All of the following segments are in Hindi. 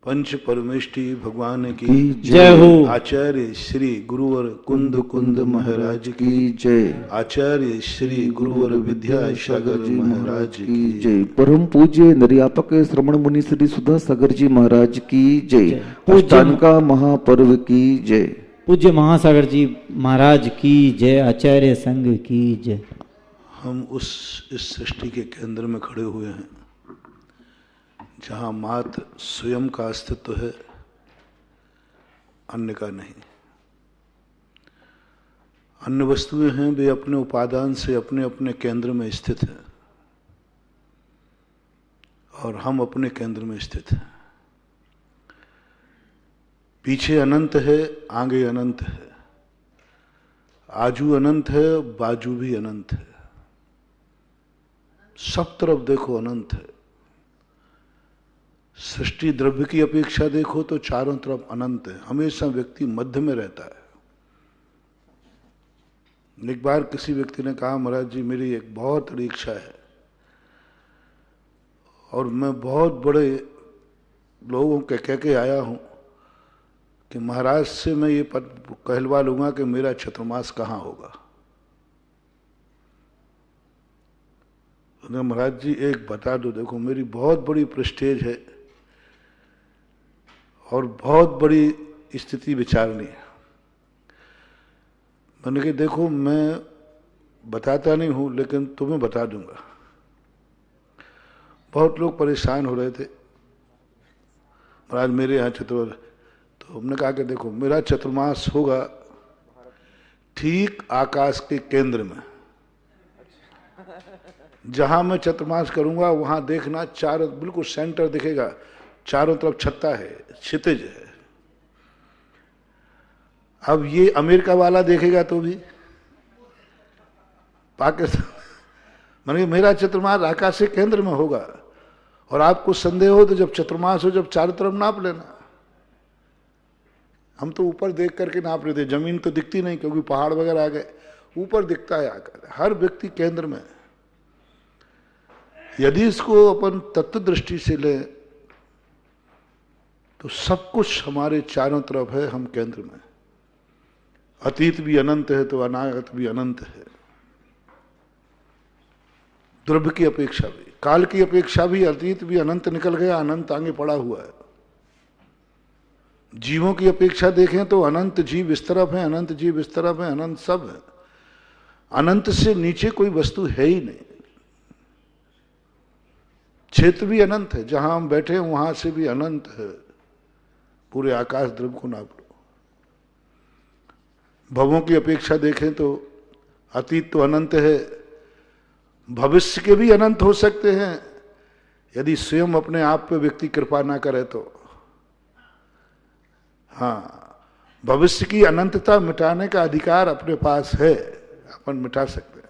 पंच परमेष्टि भगवान की जय हो। आचार्य श्री गुरुवर कुंद कुंद महाराज की जय। आचार्य श्री गुरुवर विद्यासागर जी महाराज की जय। परम पूज्य निर्यापक श्रवण मुनि श्री सुधा सागर जी महाराज की जय। अष्टांगा महापर्व की जय। पूज्य महासागर जी महाराज की जय। आचार्य संघ की जय। हम इस सृष्टि के केंद्र में खड़े हुए हैं जहाँ मात्र स्वयं का अस्तित्व है, अन्य का नहीं। अन्य वस्तुएं हैं, वे अपने उपादान से अपने अपने केंद्र में स्थित हैं और हम अपने केंद्र में स्थित हैं। पीछे अनंत है, आगे अनंत है, आजू अनंत है, बाजू भी अनंत है, सब तरफ देखो अनंत है। सृष्टि द्रव्य की अपेक्षा देखो तो चारों तरफ अनंत है। हमेशा व्यक्ति मध्य में रहता है। एक बार किसी व्यक्ति ने कहा, महाराज जी मेरी एक बहुत बड़ी इच्छा है और मैं बहुत बड़े लोगों के कह के आया हूं कि महाराज से मैं ये कहलवा लूंगा कि मेरा चतुर्मास कहाँ होगा। महाराज जी एक बता दो, देखो मेरी बहुत बड़ी प्रेस्टेज है और बहुत बड़ी स्थिति विचारनी है। मैंने कहा देखो मैं बताता नहीं हूं लेकिन तुम्हें बता दूंगा। बहुत लोग परेशान हो रहे थे, महाराज मेरे यहाँ चतुर्मास। तो हमने कहा कि देखो मेरा चतुर्मास होगा ठीक आकाश के केंद्र में। जहां मैं चतुर्मास करूंगा वहां देखना चारों बिल्कुल सेंटर दिखेगा, चारों तरफ छत्ता है, क्षितिज है। अब ये अमेरिका वाला देखेगा तो भी पाकिस्तान, मानिए मेरा चतुर्मास आकाश के केंद्र में होगा। और आपको संदेह हो तो जब चतुर्मास हो, जब चारों तरफ नाप लेना। हम तो ऊपर देख करके नाप रहे थे, जमीन तो दिखती नहीं क्योंकि पहाड़ वगैरह आ गए, ऊपर दिखता है आकर। हर व्यक्ति केंद्र में। यदि इसको अपन तत्व दृष्टि से लें तो सब कुछ हमारे चारों तरफ है, हम केंद्र में। अतीत भी अनंत है तो अनागत भी अनंत है। द्रव्य की अपेक्षा भी, काल की अपेक्षा भी अतीत भी अनंत निकल गया, अनंत आगे पड़ा हुआ है। जीवों की अपेक्षा देखें तो अनंत जीव इस तरफ है, अनंत जीव इस तरफ है, अनंत सब है। अनंत से नीचे कोई वस्तु है ही नहीं। क्षेत्र भी अनंत है, जहां हम बैठे हैं वहां से भी अनंत है। पूरे आकाश द्रव्य को नाप लो। भवों की अपेक्षा देखें तो अतीत तो अनंत है, भविष्य के भी अनंत हो सकते हैं यदि स्वयं अपने आप पे व्यक्ति कृपा ना करे तो। हाँ, भविष्य की अनंतता मिटाने का अधिकार अपने पास है, अपन मिटा सकते हैं।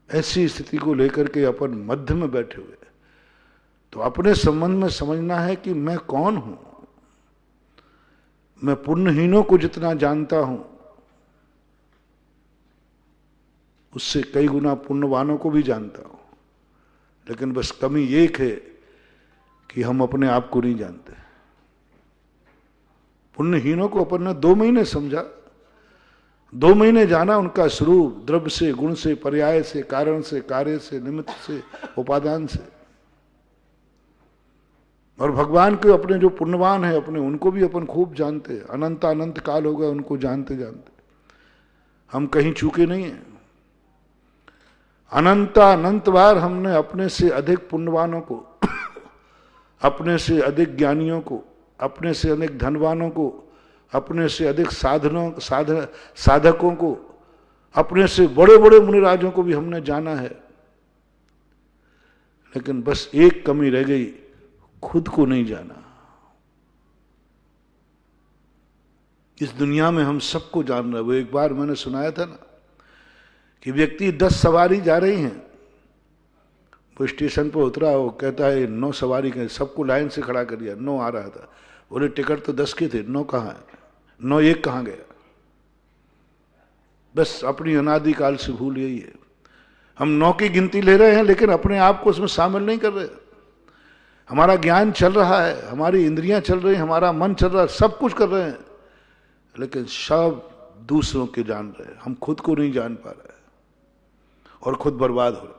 ऐसी स्थिति को लेकर के अपन मध्य में बैठे हुए। तो अपने संबंध में समझना है कि मैं कौन हूं। मैं पुण्यहीनों को जितना जानता हूं उससे कई गुना पुण्यवानों को भी जानता हूं। लेकिन बस कमी एक है कि हम अपने आप को नहीं जानते। पुण्यहीनों को अपन ने 2 महीने समझा, 2 महीने जाना उनका स्वरूप, द्रव्य से, गुण से, पर्याय से, कारण से, कार्य से, निमित्त से, उपादान से। और भगवान के अपने जो पुण्यवान है अपने, उनको भी अपन खूब जानते हैं। अनंत अनंत काल हो गया उनको जानते जानते। हम कहीं चूके नहीं हैं। अनंत बार हमने अपने से अधिक पुण्यवानों को, अपने से अधिक ज्ञानियों को, अपने से अधिक धनवानों को, अपने से अधिक साधकों को, अपने से बड़े बड़े मुनिराजों को भी हमने जाना है। लेकिन बस एक कमी रह गई, खुद को नहीं जाना। इस दुनिया में हम सबको जान रहे। वो एक बार मैंने सुनाया था ना कि व्यक्ति 10 सवारी जा रही हैं, वो स्टेशन पर उतरा, वो कहता है 9 सवारी के, सबको लाइन से खड़ा कर दिया। 9 आ रहा था, बोले टिकट तो 10 के थे, 9 कहाँ है, 9 1 कहाँ गया। बस अपनी अनादिकाल से भूल यही है। हम 9 की गिनती ले रहे हैं लेकिन अपने आप को उसमें शामिल नहीं कर रहे। हमारा ज्ञान चल रहा है, हमारी इंद्रियां चल रही, हमारा मन चल रहा है, सब कुछ कर रहे हैं, लेकिन सब दूसरों के जान रहे हैं, हम खुद को नहीं जान पा रहे और खुद बर्बाद हो रहे।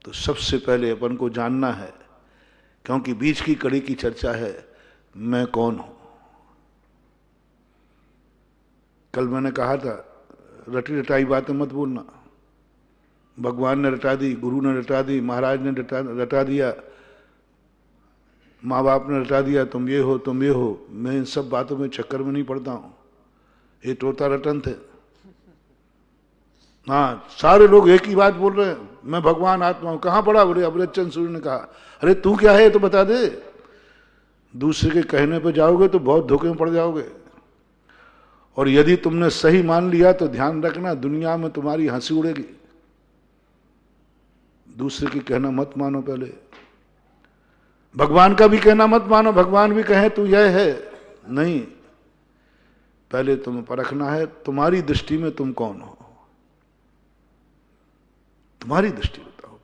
तो सबसे पहले अपन को जानना है, क्योंकि बीच की कड़ी की चर्चा है, मैं कौन हूं। कल मैंने कहा था, रटी रटाई बातें मत बोलना। भगवान ने रटा दी, गुरु ने रटा दी, महाराज ने रटा दिया, माँ बाप ने रटा दिया, तुम ये हो तुम ये हो। मैं इन सब बातों में चक्कर में नहीं पड़ता हूं, ये टोता रटन थे। हाँ, सारे लोग एक ही बात बोल रहे हैं, मैं भगवान आत्मा हूं। कहाँ पढ़ा? बोले अमृत चंद सूर्य ने कहा। अरे तू क्या है तो बता दे। दूसरे के कहने पे जाओगे तो बहुत धोखे में पड़ जाओगे। और यदि तुमने सही मान लिया तो ध्यान रखना, दुनिया में तुम्हारी हंसी उड़ेगी। दूसरे की कहना मत मानो, पहले भगवान का भी कहना मत मानो। भगवान भी कहे तू यह है, नहीं, पहले तुम्हें परखना है तुम्हारी दृष्टि में तुम कौन हो। तुम्हारी दृष्टि बताओ,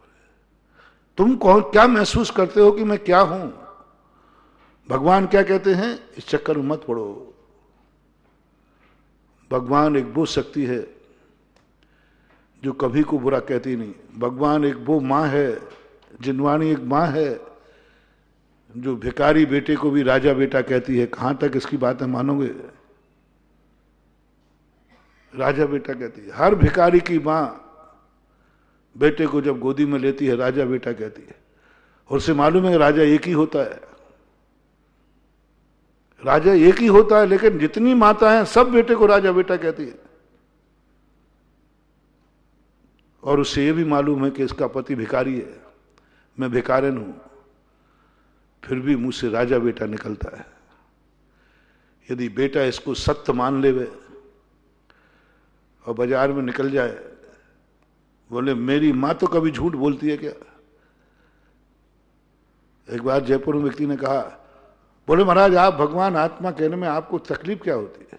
तुम कौन, क्या महसूस करते हो कि मैं क्या हूं। भगवान क्या कहते हैं, इस चक्कर में मत पड़ो। भगवान एक वो शक्ति है जो कभी को बुरा कहती नहीं। भगवान एक वो मां है, जिनवाणी एक मां है जो भिखारी बेटे को भी राजा बेटा कहती है। कहां तक इसकी बातें मानोगे? राजा बेटा कहती है। हर भिखारी की मां बेटे को जब गोदी में लेती है राजा बेटा कहती है। और उसे मालूम है राजा एक ही होता है, राजा एक ही होता है, लेकिन जितनी माता हैं सब बेटे को राजा बेटा कहती है। और उसे ये भी मालूम है कि इसका पति भिखारी है, मैं भिखारन हूं, फिर भी मुंह से राजा बेटा निकलता है। यदि बेटा इसको सत्य मान लेवे और बाजार में निकल जाए, बोले मेरी मां तो कभी झूठ बोलती है क्या? एक बार जयपुर में व्यक्ति ने कहा, बोले महाराज आप भगवान आत्मा कहने में आपको तकलीफ क्या होती है?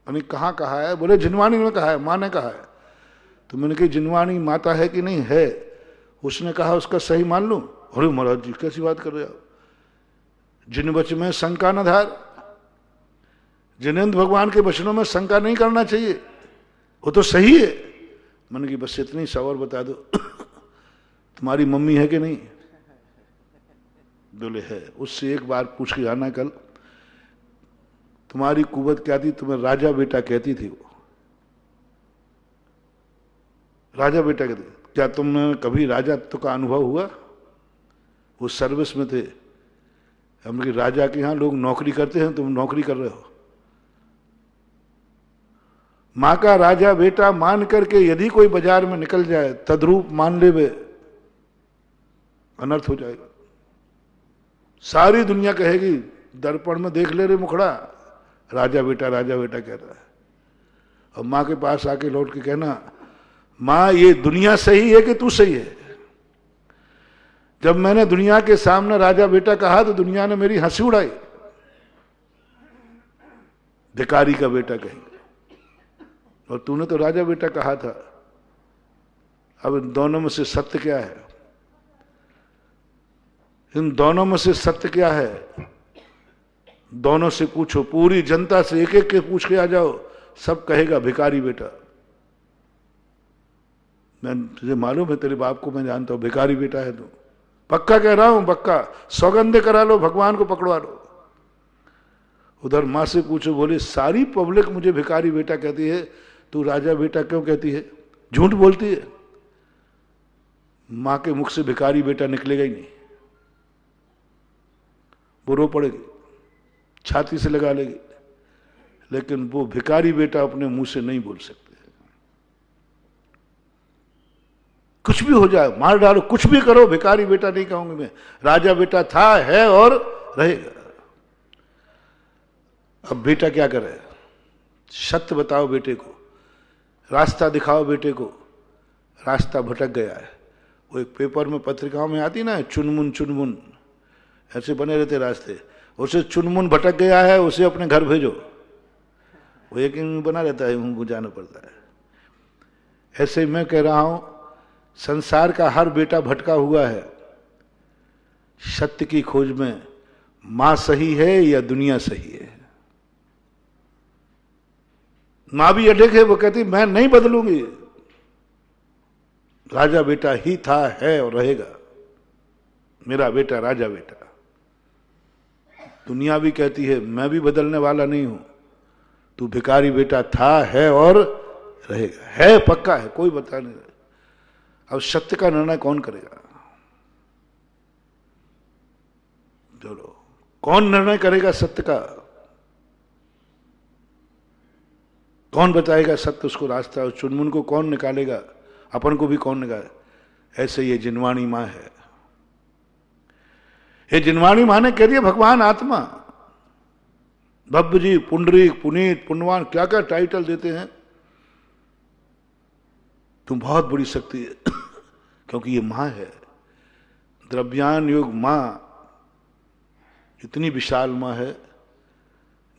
मैंने कहाँ कहा है? बोले जिनवाणी ने कहा है, माँ ने कहा है। तो मैंने कहा जिनवाणी माता है कि नहीं है? उसने कहा उसका सही मान लूं। अरे महाराज जी कैसी बात कर रहे हो आप? जिन वच में शंका न धार, जिनेंद्र भगवान के वचनों में शंका नहीं करना चाहिए, वो तो सही है। मैंने कि बस इतनी सवाल बता दो तुम्हारी मम्मी है कि नहीं? बोले है। उससे एक बार पूछ के आना कल, तुम्हारी कुवत क्या थी, तुम्हें राजा बेटा कहती थी वो? राजा बेटा कहती, क्या तुमने कभी राजत्व का अनुभव हुआ? वो सर्विस में थे। हमने कि राजा के यहां लोग नौकरी करते हैं, तुम नौकरी कर रहे हो। मां का राजा बेटा मान करके यदि कोई बाजार में निकल जाए, तद्रूप मान ले, अनर्थ हो जाएगा। सारी दुनिया कहेगी दर्पण में देख ले रे मुखड़ा, राजा बेटा कह रहा है। और मां के पास आके लौट के कहना, मां ये दुनिया सही है कि तू सही है? जब मैंने दुनिया के सामने राजा बेटा कहा तो दुनिया ने मेरी हंसी उड़ाई। भिखारी का बेटा कहेंगे, और तूने तो राजा बेटा कहा था। अब इन दोनों में से सत्य क्या है? इन दोनों में से सत्य क्या है? दोनों से पूछो, पूरी जनता से एक एक के पूछ के आ जाओ, सब कहेगा भिखारी बेटा। मैं तुझे मालूम है, तेरे बाप को मैं जानता हूं, भिखारी बेटा है तू। पक्का कह रहा हूं, पक्का। सौगंधे करा लो, भगवान को पकड़वा लो। उधर मां से पूछो, बोले सारी पब्लिक मुझे भिखारी बेटा कहती है, तू राजा बेटा क्यों कहती है? झूठ बोलती है। मां के मुख से भिखारी बेटा निकलेगा ही नहीं। वो रो पड़ेगी, छाती से लगा लेगी, लेकिन वो भिखारी बेटा अपने मुंह से नहीं बोल सकते। कुछ भी हो जाए, मार डालो, कुछ भी करो, भिखारी बेटा नहीं कहूंगी मैं। राजा बेटा था, है और रहेगा। अब बेटा क्या करे? सत्य बताओ बेटे को, रास्ता दिखाओ बेटे को। रास्ता भटक गया है। वो एक पेपर में पत्रिकाओं में आती ना, चुनमुन ऐसे बने रहते रास्ते। उसे चुनमुन भटक गया है, उसे अपने घर भेजो। वो एक बना रहता है, उनको जाना पड़ता है। ऐसे मैं कह रहा हूं, संसार का हर बेटा भटका हुआ है। सत्य की खोज में मां सही है या दुनिया सही है। मां भी अडिग है, वो कहती मैं नहीं बदलूंगी, राजा बेटा ही था, है और रहेगा, मेरा बेटा राजा बेटा। दुनिया भी कहती है मैं भी बदलने वाला नहीं हूं, तू भिखारी बेटा था, है और रहेगा, है पक्का है, कोई बता नहीं रहा। अब सत्य का निर्णय कौन करेगा? चलो, कौन निर्णय करेगा सत्य का? कौन बताएगा सत्य उसको रास्ता? उस चुनमुन को कौन निकालेगा? अपन को भी कौन निकाले? ऐसे ये जिनवाणी मां है। ये जिनवाणी मां ने कह दिया भगवान आत्मा। भव्य जी, पुंडरीक, पुनीत, पुण्यवान, क्या क्या टाइटल देते हैं। तुम बहुत बड़ी शक्ति है क्योंकि ये मां है। द्रव्यान योग मां इतनी विशाल मां है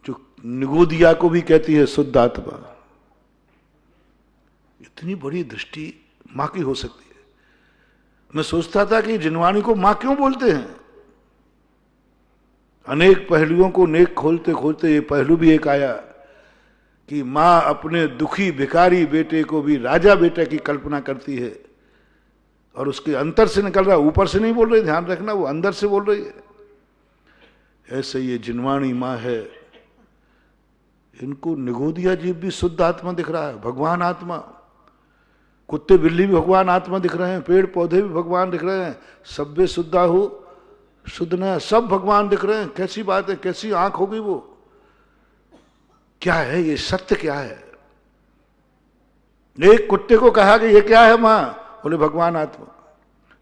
जो निगोदिया को भी कहती है शुद्ध आत्मा। इतनी बड़ी दृष्टि मां की हो सकती है। मैं सोचता था कि जिनवाणी को मां क्यों बोलते हैं। अनेक पहलुओं को नेक खोलते खोलते ये पहलू भी एक आया कि मां अपने दुखी भिखारी बेटे को भी राजा बेटे की कल्पना करती है और उसके अंतर से निकल रहा, ऊपर से नहीं बोल रही, ध्यान रखना, वो अंदर से बोल रही है। ऐसे ये जिनवाणी मां है। इनको निगोदिया जीव भी शुद्ध आत्मा दिख रहा है, भगवान आत्मा। कुत्ते बिल्ली भी भगवान आत्मा दिख रहे हैं, पेड़ पौधे भी भगवान दिख रहे हैं। सभ्य शुद्धा हो शुद्ध न, सब भगवान दिख रहे हैं। कैसी बात है, कैसी आंख होगी वो? क्या है ये? सत्य क्या है? एक कुत्ते को कहा कि ये क्या है मां? बोले भगवान आत्मा।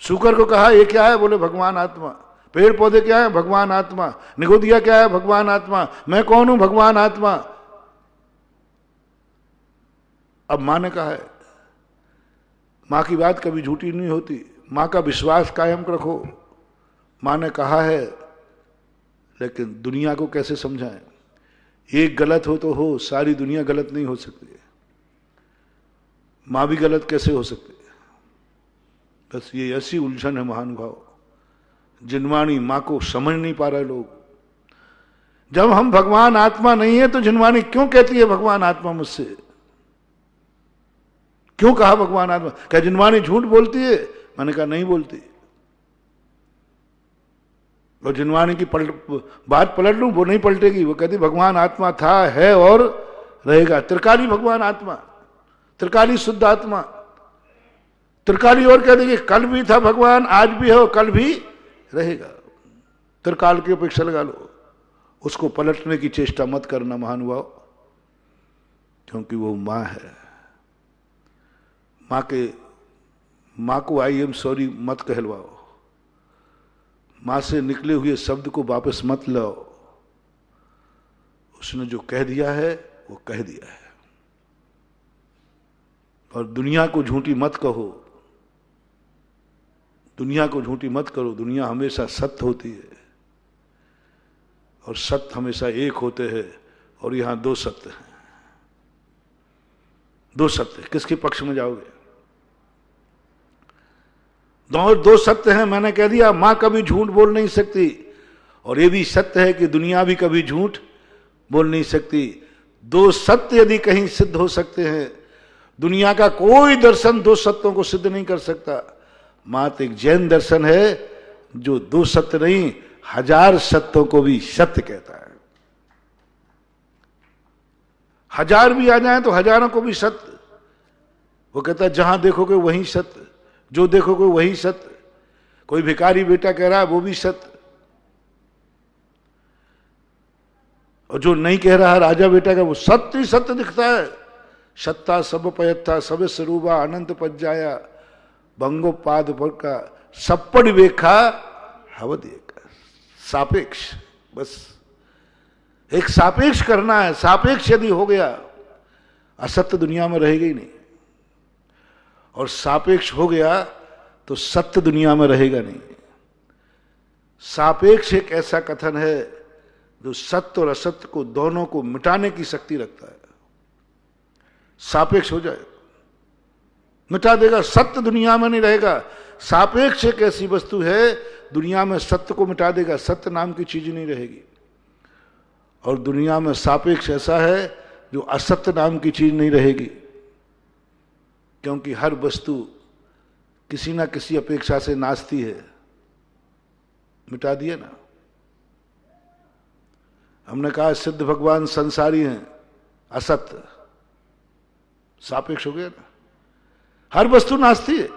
शुकर को कहा ये क्या है? बोले भगवान आत्मा। पेड़ पौधे क्या है? भगवान आत्मा। निगोदिया क्या है? भगवान आत्मा। मैं कौन हूं? भगवान आत्मा। अब मां ने कहा है, मां की बात कभी झूठी नहीं होती, मां का विश्वास कायम रखो। मां ने कहा है, लेकिन दुनिया को कैसे समझाएं? एक गलत हो तो हो, सारी दुनिया गलत नहीं हो सकती है। मां भी गलत कैसे हो सकती है? बस ये ऐसी उलझन है महानुभाव। जिनवाणी मां को समझ नहीं पा रहे लोग। जब हम भगवान आत्मा नहीं है तो जिनवाणी क्यों कहती है भगवान आत्मा मुझसे? क्यों कहा भगवान आत्मा? क्या जिनवाणी झूठ बोलती है? मैंने कहा नहीं बोलती। और जिनवाणी की बात पलट लूं, वो नहीं पलटेगी। वो कहती भगवान आत्मा था, है और रहेगा। त्रिकाली भगवान आत्मा, त्रिकाली शुद्ध आत्मा। त्रिकाली और कह देगी कल भी था भगवान, आज भी है और कल भी रहेगा। त्रिकाल की अपेक्षा लगा लो। उसको पलटने की चेष्टा मत करना महानुभाव, क्योंकि वो मां है। मां को आई एम सॉरी मत कहलवाओ। मां से निकले हुए शब्द को वापस मत लाओ। उसने जो कह दिया है वो कह दिया है। और दुनिया को झूठी मत कहो, दुनिया को झूठी मत करो। दुनिया हमेशा सत्य होती है और सत्य हमेशा एक होते हैं। और यहां दो सत्य हैं, दो सत्य। किसके पक्ष में जाओगे? दो सत्य हैं। मैंने कह दिया मां कभी झूठ बोल नहीं सकती, और ये भी सत्य है कि दुनिया भी कभी झूठ बोल नहीं सकती। दो सत्य यदि कहीं सिद्ध हो सकते हैं, दुनिया का कोई दर्शन दो सत्यों को सिद्ध नहीं कर सकता। मात्र एक जैन दर्शन है जो दो सत्य नहीं, 1000 सत्यों को भी सत्य कहता है। 1000 भी आ जाए तो हजारों को भी सत्य। वो कहता है जहां देखोगे वहीं सत्य, जो देखोगे वही सत्य। कोई भिखारी बेटा कह रहा है वो भी सत्य, और जो नहीं कह रहा है राजा बेटा का, वो सत्य ही सत्य दिखता है। सत्ता सब पयत्था सब स्वरूपा अनंत पज्जाया बंगोपाद पर का सप्पड़ वेखा हवद एक। सापेक्ष, बस एक सापेक्ष करना है। सापेक्ष यदि हो गया, असत्य दुनिया में रहेगा ही नहीं। और सापेक्ष हो गया तो सत्य दुनिया में रहेगा नहीं। सापेक्ष एक ऐसा कथन है जो सत्य और असत्य को दोनों को मिटाने की शक्ति रखता है। सापेक्ष हो जाए, मिटा देगा, सत्य दुनिया में नहीं रहेगा। सापेक्ष एक ऐसी वस्तु है दुनिया में सत्य को मिटा देगा, सत्य नाम की चीज नहीं रहेगी। और दुनिया में सापेक्ष ऐसा है जो असत्य नाम की चीज नहीं रहेगी, क्योंकि हर वस्तु किसी ना किसी अपेक्षा से नाचती है। मिटा दिए ना। हमने कहा सिद्ध भगवान संसारी हैं, असत्य, सापेक्ष हो गया ना। हर वस्तु नाचती है,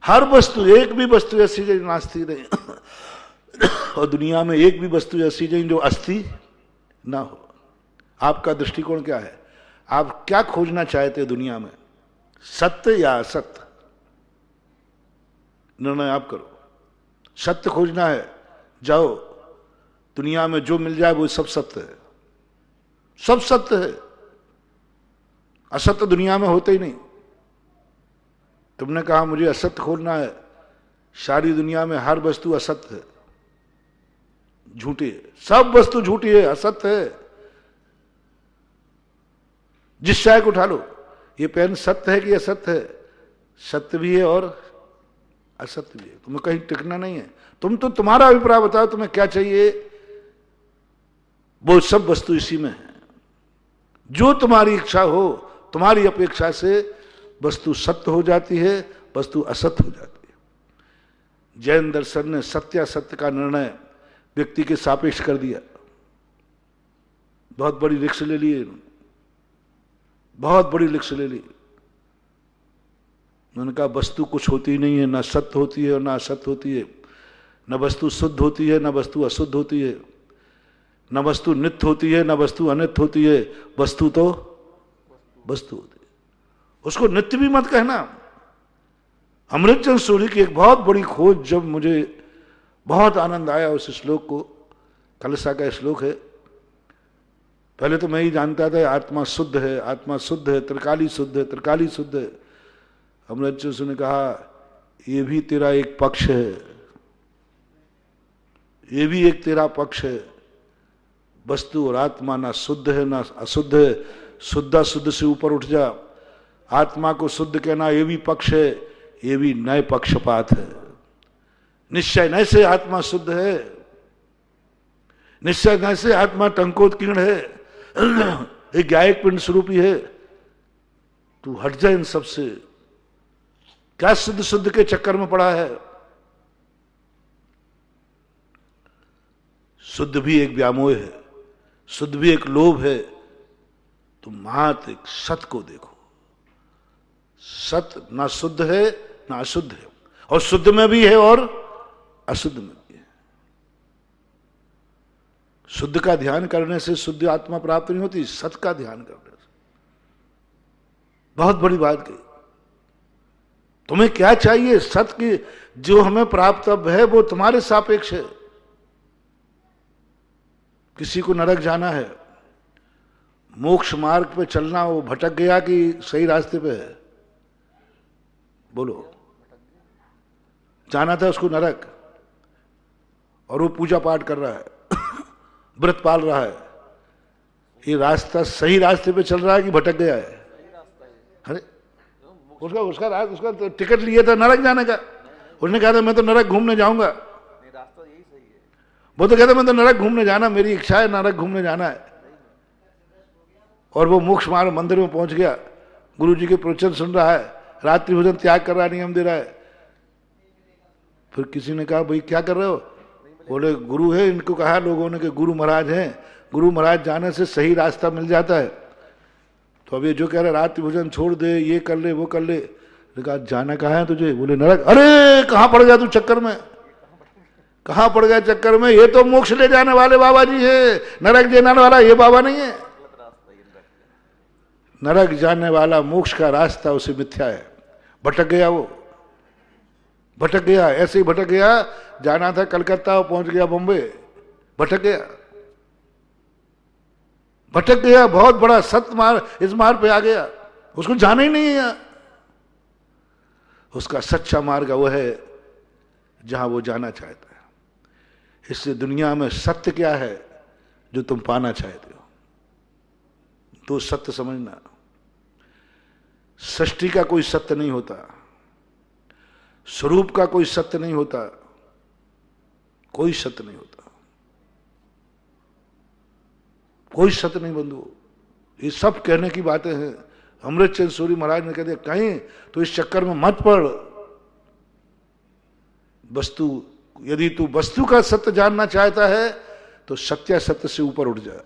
हर वस्तु, एक भी वस्तु ऐसी जो नाचती नहीं और दुनिया में एक भी वस्तु ऐसी जो अस्थि ना हो। आपका दृष्टिकोण क्या है? आप क्या खोजना चाहते हैं दुनिया में, सत्य या असत्य? निर्णय आप करो। सत्य खोजना है, जाओ, दुनिया में जो मिल जाए वो सब सत्य है, सब सत्य है। असत्य दुनिया में होते ही नहीं। तुमने कहा मुझे असत्य खोजना है, सारी दुनिया में हर वस्तु असत्य है, झूठी है, सब वस्तु झूठी है, असत्य है। जिस चाय को उठा लो, ये पेन सत्य है कि असत्य है? सत्य भी है और असत्य भी है। तुम्हें कहीं टिकना नहीं है। तुम तो तुम्हारा अभिप्राय बताओ, तुम्हें क्या चाहिए? वो सब वस्तु इसी में है। जो तुम्हारी इच्छा हो, तुम्हारी अपेक्षा से वस्तु सत्य हो जाती है, वस्तु असत्य हो जाती है। जैन दर्शन ने सत्य असत्य का निर्णय व्यक्ति के सापेक्ष कर दिया। बहुत बड़ी रिक्स ले ली इन्होंने, बहुत बड़ी रिक्स ले ली। उन्होंने कहा वस्तु कुछ होती ही नहीं है, ना सत्य होती है और ना असत्य होती है, न वस्तु शुद्ध होती है, न वस्तु अशुद्ध होती है, न वस्तु नित्य होती है, न वस्तु अनित्य होती है। वस्तु तो वस्तु होती है, उसको नित्य भी मत कहना। अमृतचंद सूरी की एक बहुत बड़ी खोज, जब मुझे बहुत आनंद आया उस श्लोक को, कलसा का श्लोक है। पहले तो मैं ही जानता था आत्मा शुद्ध है, आत्मा शुद्ध है, त्रिकाली शुद्ध है, त्रिकाली शुद्ध है। अमृतचंद सूरी ने कहा ये भी तेरा एक पक्ष है, ये भी एक तेरा पक्ष है। वस्तु और आत्मा ना शुद्ध है ना अशुद्ध है, शुद्धा शुद्ध से ऊपर उठ जा। आत्मा को शुद्ध कहना ये भी पक्ष है, ये भी नए पक्षपात है। निश्चय न से आत्मा शुद्ध है, निश्चय न से आत्मा टंकोत्कीर्ण है, एक गायक पिंड स्वरूपी है। तू हट जा इन सब से, क्या शुद्ध शुद्ध के चक्कर में पड़ा है? शुद्ध भी एक व्यामोह है, शुद्ध भी एक लोभ है। तुम मात्र एक सत्य को देखो। सत्य ना शुद्ध है ना अशुद्ध है, और शुद्ध में भी है और अशुद्ध में भी है। शुद्ध का ध्यान करने से शुद्ध आत्मा प्राप्त नहीं होती, सत्य का ध्यान करने से। बहुत बड़ी बात कही। तुम्हें क्या चाहिए? सत्य की जो हमें प्राप्त अब है वो तुम्हारे सापेक्ष है। किसी को नरक जाना है, मोक्ष मार्ग पे चलना, वो भटक गया कि सही रास्ते पे है? बोलो। जाना था उसको नरक, और वो पूजा पाठ कर रहा है, व्रत पाल रहा है। ये रास्ता सही रास्ते पे चल रहा है कि भटक गया है? अरे उसका तो टिकट लिया था नरक जाने का। उसने कहा था मैं तो नरक घूमने जाऊंगा। वो तो कहता मैं तो नरक घूमने जाना, मेरी इच्छा है नरक घूमने जाना है। और वो मोक्ष मार्ग मंदिर में पहुंच गया, गुरु जी के प्रवचन सुन रहा है, रात्रि भोजन त्याग कर रहा है, नियम दे रहा है। फिर किसी ने कहा भाई क्या कर रहे हो? बोले गुरु है। इनको कहा लोगों ने कि गुरु महाराज हैं, गुरु महाराज जाने से सही रास्ता मिल जाता है। तो अब ये जो कह रहे रात्रि भोजन छोड़ दे, ये कर ले वो कर ले। कहा जाना कहाँ है तुझे? बोले नरक। अरे कहाँ पड़ गया तू चक्कर में, कहाँ पड़ गया चक्कर में? ये तो मोक्ष ले जाने वाले बाबा जी है, नरक जाने वाला ये बाबा नहीं है। नरक जाने वाला मोक्ष का रास्ता उसे मिथ्या है। भटक गया, वो भटक गया, ऐसे ही भटक गया। जाना था कलकत्ता, पहुंच गया बॉम्बे, भटक गया, भटक गया। बहुत बड़ा सत्य मार्ग इस मार्ग पे आ गया, उसको जाना ही नहीं है। उसका सच्चा मार्ग वो है जहां वो जाना चाहता है। इससे दुनिया में सत्य क्या है जो तुम पाना चाहते हो, तो सत्य समझना। सृष्टि का कोई सत्य नहीं होता, स्वरूप का कोई सत्य नहीं होता, कोई सत्य नहीं होता, कोई सत्य नहीं बंधु। ये सब कहने की बातें हैं। अमृतचंद सूरी महाराज ने कह दिया कहीं तो इस चक्कर में मत पड़। वस्तु, यदि तू वस्तु का सत्य जानना चाहता है तो सत्यासत्य से ऊपर उठ जा।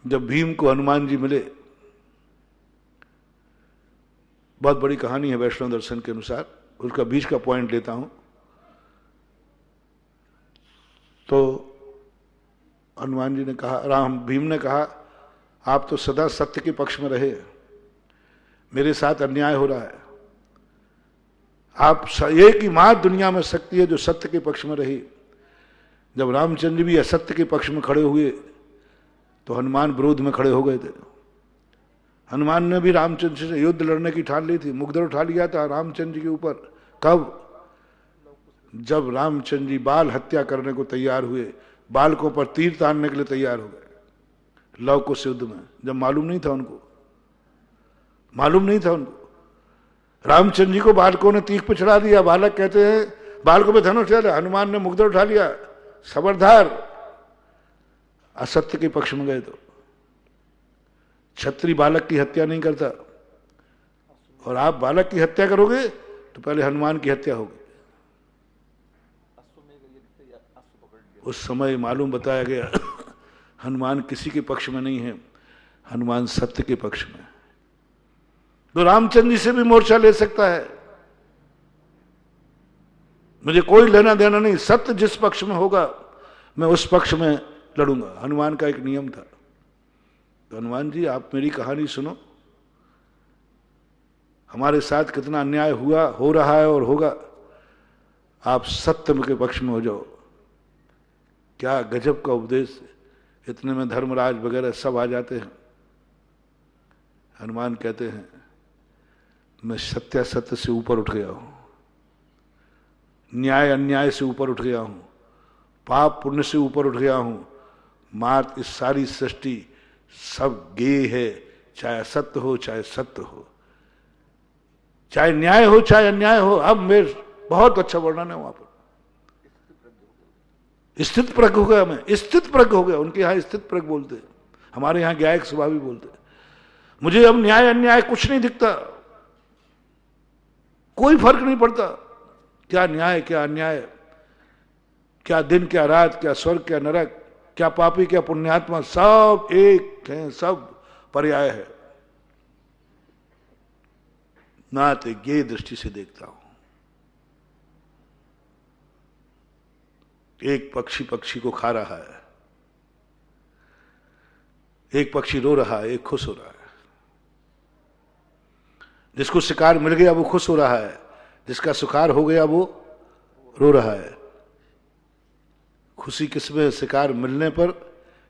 जब भीम को हनुमान जी मिले, बहुत बड़ी कहानी है वैष्णव दर्शन के अनुसार, उसका बीच का पॉइंट लेता हूं। तो हनुमान जी ने कहा, भीम ने कहा आप तो सदा सत्य के पक्ष में रहे, मेरे साथ अन्याय हो रहा है। आप एक ही मात्र दुनिया में शक्ति है जो सत्य के पक्ष में रही। जब रामचंद्र भी असत्य के पक्ष में खड़े हुए तो हनुमान विरोध में खड़े हो गए थे। हनुमान ने भी रामचंद्र से युद्ध लड़ने की ठान ली थी, मुकदर उठा लिया था रामचंद्र जी के ऊपर। कब? जब रामचंद्र जी बाल हत्या करने को तैयार हुए, बालकों पर तीर तानने के लिए तैयार हो गए लव कुश युद्ध में। जब मालूम नहीं था उनको, मालूम नहीं था उनको, रामचंद्र जी को बालकों ने तीर पे चढ़ा दिया। बालक कहते हैं बालकों पे धनुष चढ़ा, हनुमान ने मुकदर उठा लिया। खबरदार, असत्य के पक्ष में गए तो क्षत्रिय बालक की हत्या नहीं करता, और आप बालक की हत्या करोगे तो पहले हनुमान की हत्या होगी। उस समय मालूम बताया गया हनुमान किसी के पक्ष में नहीं है, हनुमान सत्य के पक्ष में। तो रामचंद्र जी से भी मोर्चा ले सकता है, मुझे कोई लेना देना नहीं, सत्य जिस पक्ष में होगा मैं उस पक्ष में लड़ूंगा। हनुमान का एक नियम था। तो हनुमान जी आप मेरी कहानी सुनो, हमारे साथ कितना अन्याय हुआ, हो रहा है और होगा, आप सत्य के पक्ष में हो जाओ। क्या गजब का उपदेश! इतने में धर्मराज वगैरह सब आ जाते हैं। हनुमान कहते हैं मैं सत्यासत्य से ऊपर उठ गया हूं, न्याय अन्याय से ऊपर उठ गया हूं, पाप पुण्य से ऊपर उठ गया हूं। मात्र इस सारी सृष्टि सब गेय है, चाहे असत्य हो चाहे सत्य हो, चाहे न्याय हो चाहे अन्याय हो। अब मेरे बहुत अच्छा वर्णन है वहां पर, स्थित प्रज्ञ हो गया, मैं स्थित प्रज्ञ हो गया। उनके यहां स्थित प्रज्ञ बोलते हैं, हमारे यहां ज्ञायक स्वभावी बोलते हैं। मुझे अब न्याय अन्याय कुछ नहीं दिखता, कोई फर्क नहीं पड़ता, क्या न्याय क्या अन्याय, क्या दिन क्या रात, क्या स्वर्ग क्या नरक, क्या पापी क्या पुण्यात्मा, सब एक हैं, सब पर्याय है। नाते ये दृष्टि से देखता हूं। एक पक्षी पक्षी को खा रहा है, एक पक्षी रो रहा है, एक खुश हो रहा है। जिसको शिकार मिल गया वो खुश हो रहा है, जिसका शिकार हो गया वो रो रहा है। खुशी किसमें? शिकार मिलने पर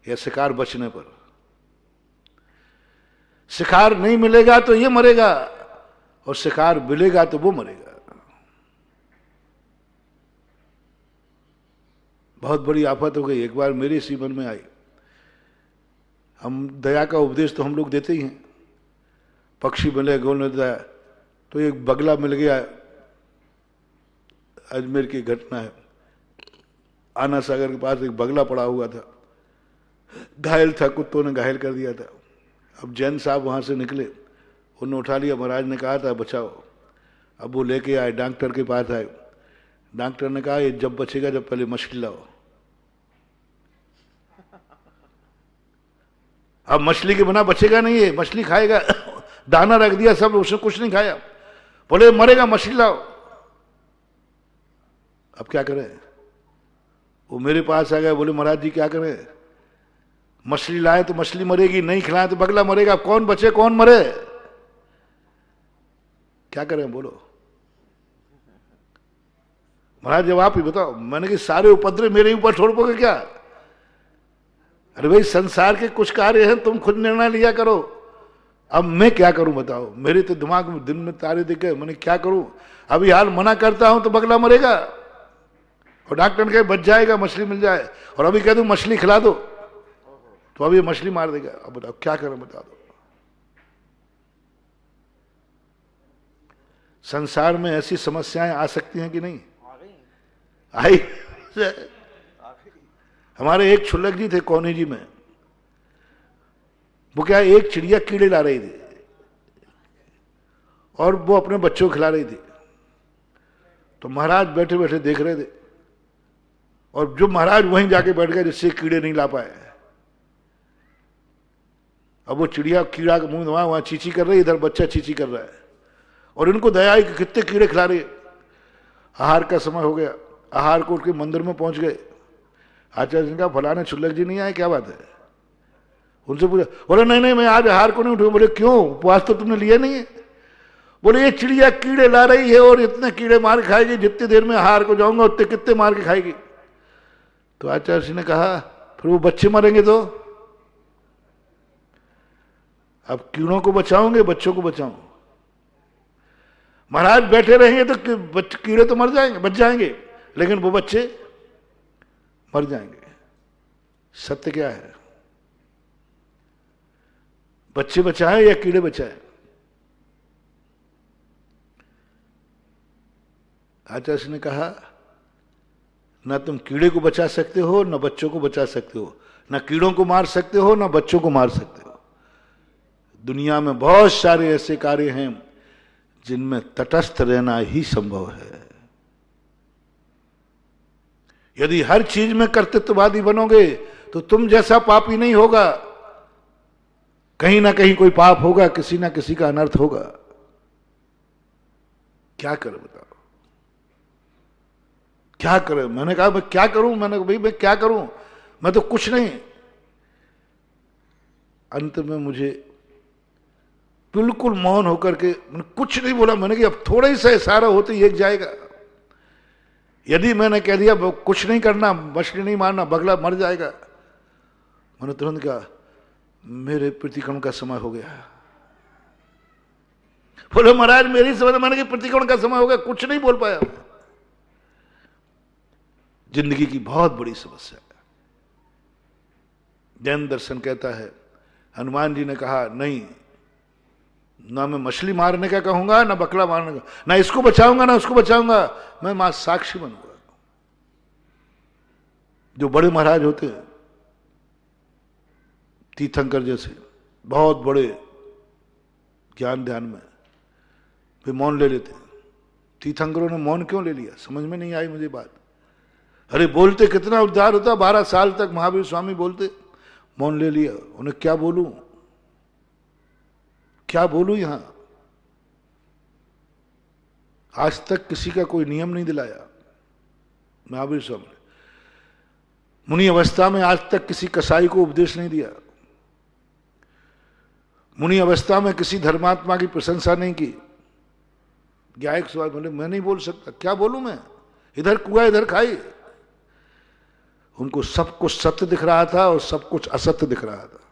या शिकार बचने पर। शिकार नहीं मिलेगा तो ये मरेगा, और शिकार मिलेगा तो वो मरेगा। बहुत बड़ी आफत हो गई। एक बार मेरे जीवन में आई, हम दया का उपदेश तो हम लोग देते ही हैं, पक्षी मिले गोल में दया, तो एक बगला मिल गया। अजमेर की घटना है, आना सागर के पास एक बगला पड़ा हुआ था, घायल था, कुत्तों ने घायल कर दिया था। अब जैन साहब वहां से निकले, उन्होंने उठा लिया, महाराज ने कहा था बचाओ। अब वो लेके आए, डॉक्टर के पास आए, डॉक्टर ने कहा ये जब बचेगा जब पहले मछली लाओ। अब मछली के बिना बचेगा नहीं है, मछली खाएगा, दाना रख दिया सब, उसने कुछ नहीं खाया, बोले मरेगा, मछली लाओ। अब क्या करें? वो मेरे पास आ गए, बोले महाराज जी क्या करें, मछली लाए तो मछली मरेगी, नहीं खिलाए तो बगला मरेगा, कौन बचे कौन मरे, क्या करें बोलो। महाराज जब आप ही बताओ। मैंने कि सारे उपद्रव मेरे ऊपर छोड़ पोगे क्या? अरे भाई संसार के कुछ कार्य हैं, तुम खुद निर्णय लिया करो। अब मैं क्या करूं बताओ, मेरे तो दिमाग में दिन में तारे दिख गए, मैंने क्या करूं। अभी हाल मना करता हूं तो बगला मरेगा, और डॉक्टर ने कहे बच जाएगा, मछली मिल जाए, और अभी कह दूं मछली खिला दो तो अभी मछली मार देगा। अब बताओ क्या करें, बता दो। संसार में ऐसी समस्याएं आ सकती हैं कि नहीं? आई। हमारे एक छुल्लक जी थे कौनी जी में, वो क्या एक चिड़िया कीड़े ला रही थी और वो अपने बच्चों को खिला रही थी। तो महाराज बैठे बैठे देख रहे थे और जो महाराज वहीं जाके बैठ गए जिससे कीड़े नहीं ला पाए। अब वो चिड़िया कीड़ा के मुंह वहां चींची कर रही है, इधर बच्चा चींची कर रहा है और इनको दया आई कि कितने कीड़े खिला रही है। आहार का समय हो गया, आहार को उठ के मंदिर में पहुंच गए। आचार्य ने कहा फलाने छुल्लक जी नहीं आए, क्या बात है? उनसे पूछा, बोले नहीं नहीं मैं आज आहार को नहीं उठूंगा। बोले क्यों, उपवास तो तुमने लिया नहीं है? बोले ये चिड़िया कीड़े ला रही है और इतने कीड़े मार के खाएगी, जितनी देर में आहार को जाऊंगा उतने कितने मार के खाएगी। तो आचार्य ने कहा फिर वो बच्चे मरेंगे तो? अब कीड़ों को बचाओगे बच्चों को बचाओ? महाराज बैठे रहेंगे तो कीड़े तो मर जाएंगे, बच जाएंगे, लेकिन वो बच्चे मर जाएंगे। सत्य क्या है, बच्चे बचाए या कीड़े बचाए? आचार्य ने कहा ना तुम कीड़े को बचा सकते हो ना बच्चों को बचा सकते हो, ना कीड़ों को मार सकते हो ना बच्चों को मार सकते हो। दुनिया में बहुत सारे ऐसे कार्य हैं जिनमें तटस्थ रहना ही संभव है। यदि हर चीज में कर्तृत्ववादी बनोगे तो तुम जैसा पापी नहीं होगा, कहीं ना कहीं कोई पाप होगा, किसी ना किसी का अनर्थ होगा। क्या करें बताओ, क्या करें? मैंने कहा मैं क्या करूं, मैंने कहा भाई मैं क्या करूं, मैं तो कुछ नहीं। अंत में मुझे बिल्कुल मौन होकर के मैंने कुछ नहीं बोला। मैंने कहा अब थोड़ा ही सा इशारा होते ही एक जाएगा। यदि मैंने कह दिया कुछ नहीं करना, मछली नहीं मारना, बगला मर जाएगा, मैंने तुरंत कहा मेरे प्रतिक्रमण का समय हो गया। बोले महाराज मेरी समझ, मैंने कहा प्रतिक्रमण का समय हो गया, कुछ नहीं बोल पाया। जिंदगी की बहुत बड़ी समस्या है। जैन दर्शन कहता है, हनुमान जी ने कहा नहीं, ना मैं मछली मारने का कहूंगा ना बकला मारने का, ना इसको बचाऊंगा ना उसको बचाऊंगा, मैं मां साक्षी बनूंगा। जो बड़े महाराज होते हैं, तीर्थंकर जैसे बहुत बड़े ज्ञान ध्यान में, वे मौन ले लेते हैं। तीर्थंकरों ने मौन क्यों ले लिया, समझ में नहीं आई मुझे बात। अरे बोलते कितना उद्धार होता, 12 साल तक महावीर स्वामी बोलते, मौन ले लिया। उन्हें क्या बोलूं, क्या बोलूं यहां? आज तक किसी का कोई नियम नहीं दिलाया महावीर स्वामी ने। मुनि अवस्था में आज तक किसी कसाई को उपदेश नहीं दिया। मुनि अवस्था में किसी धर्मात्मा की प्रशंसा नहीं की। गायक सवाल बोले मैं नहीं बोल सकता, क्या बोलूं मैं, इधर कुआ इधर खाई। उनको सब कुछ सत्य दिख रहा था और सब कुछ असत्य दिख रहा था।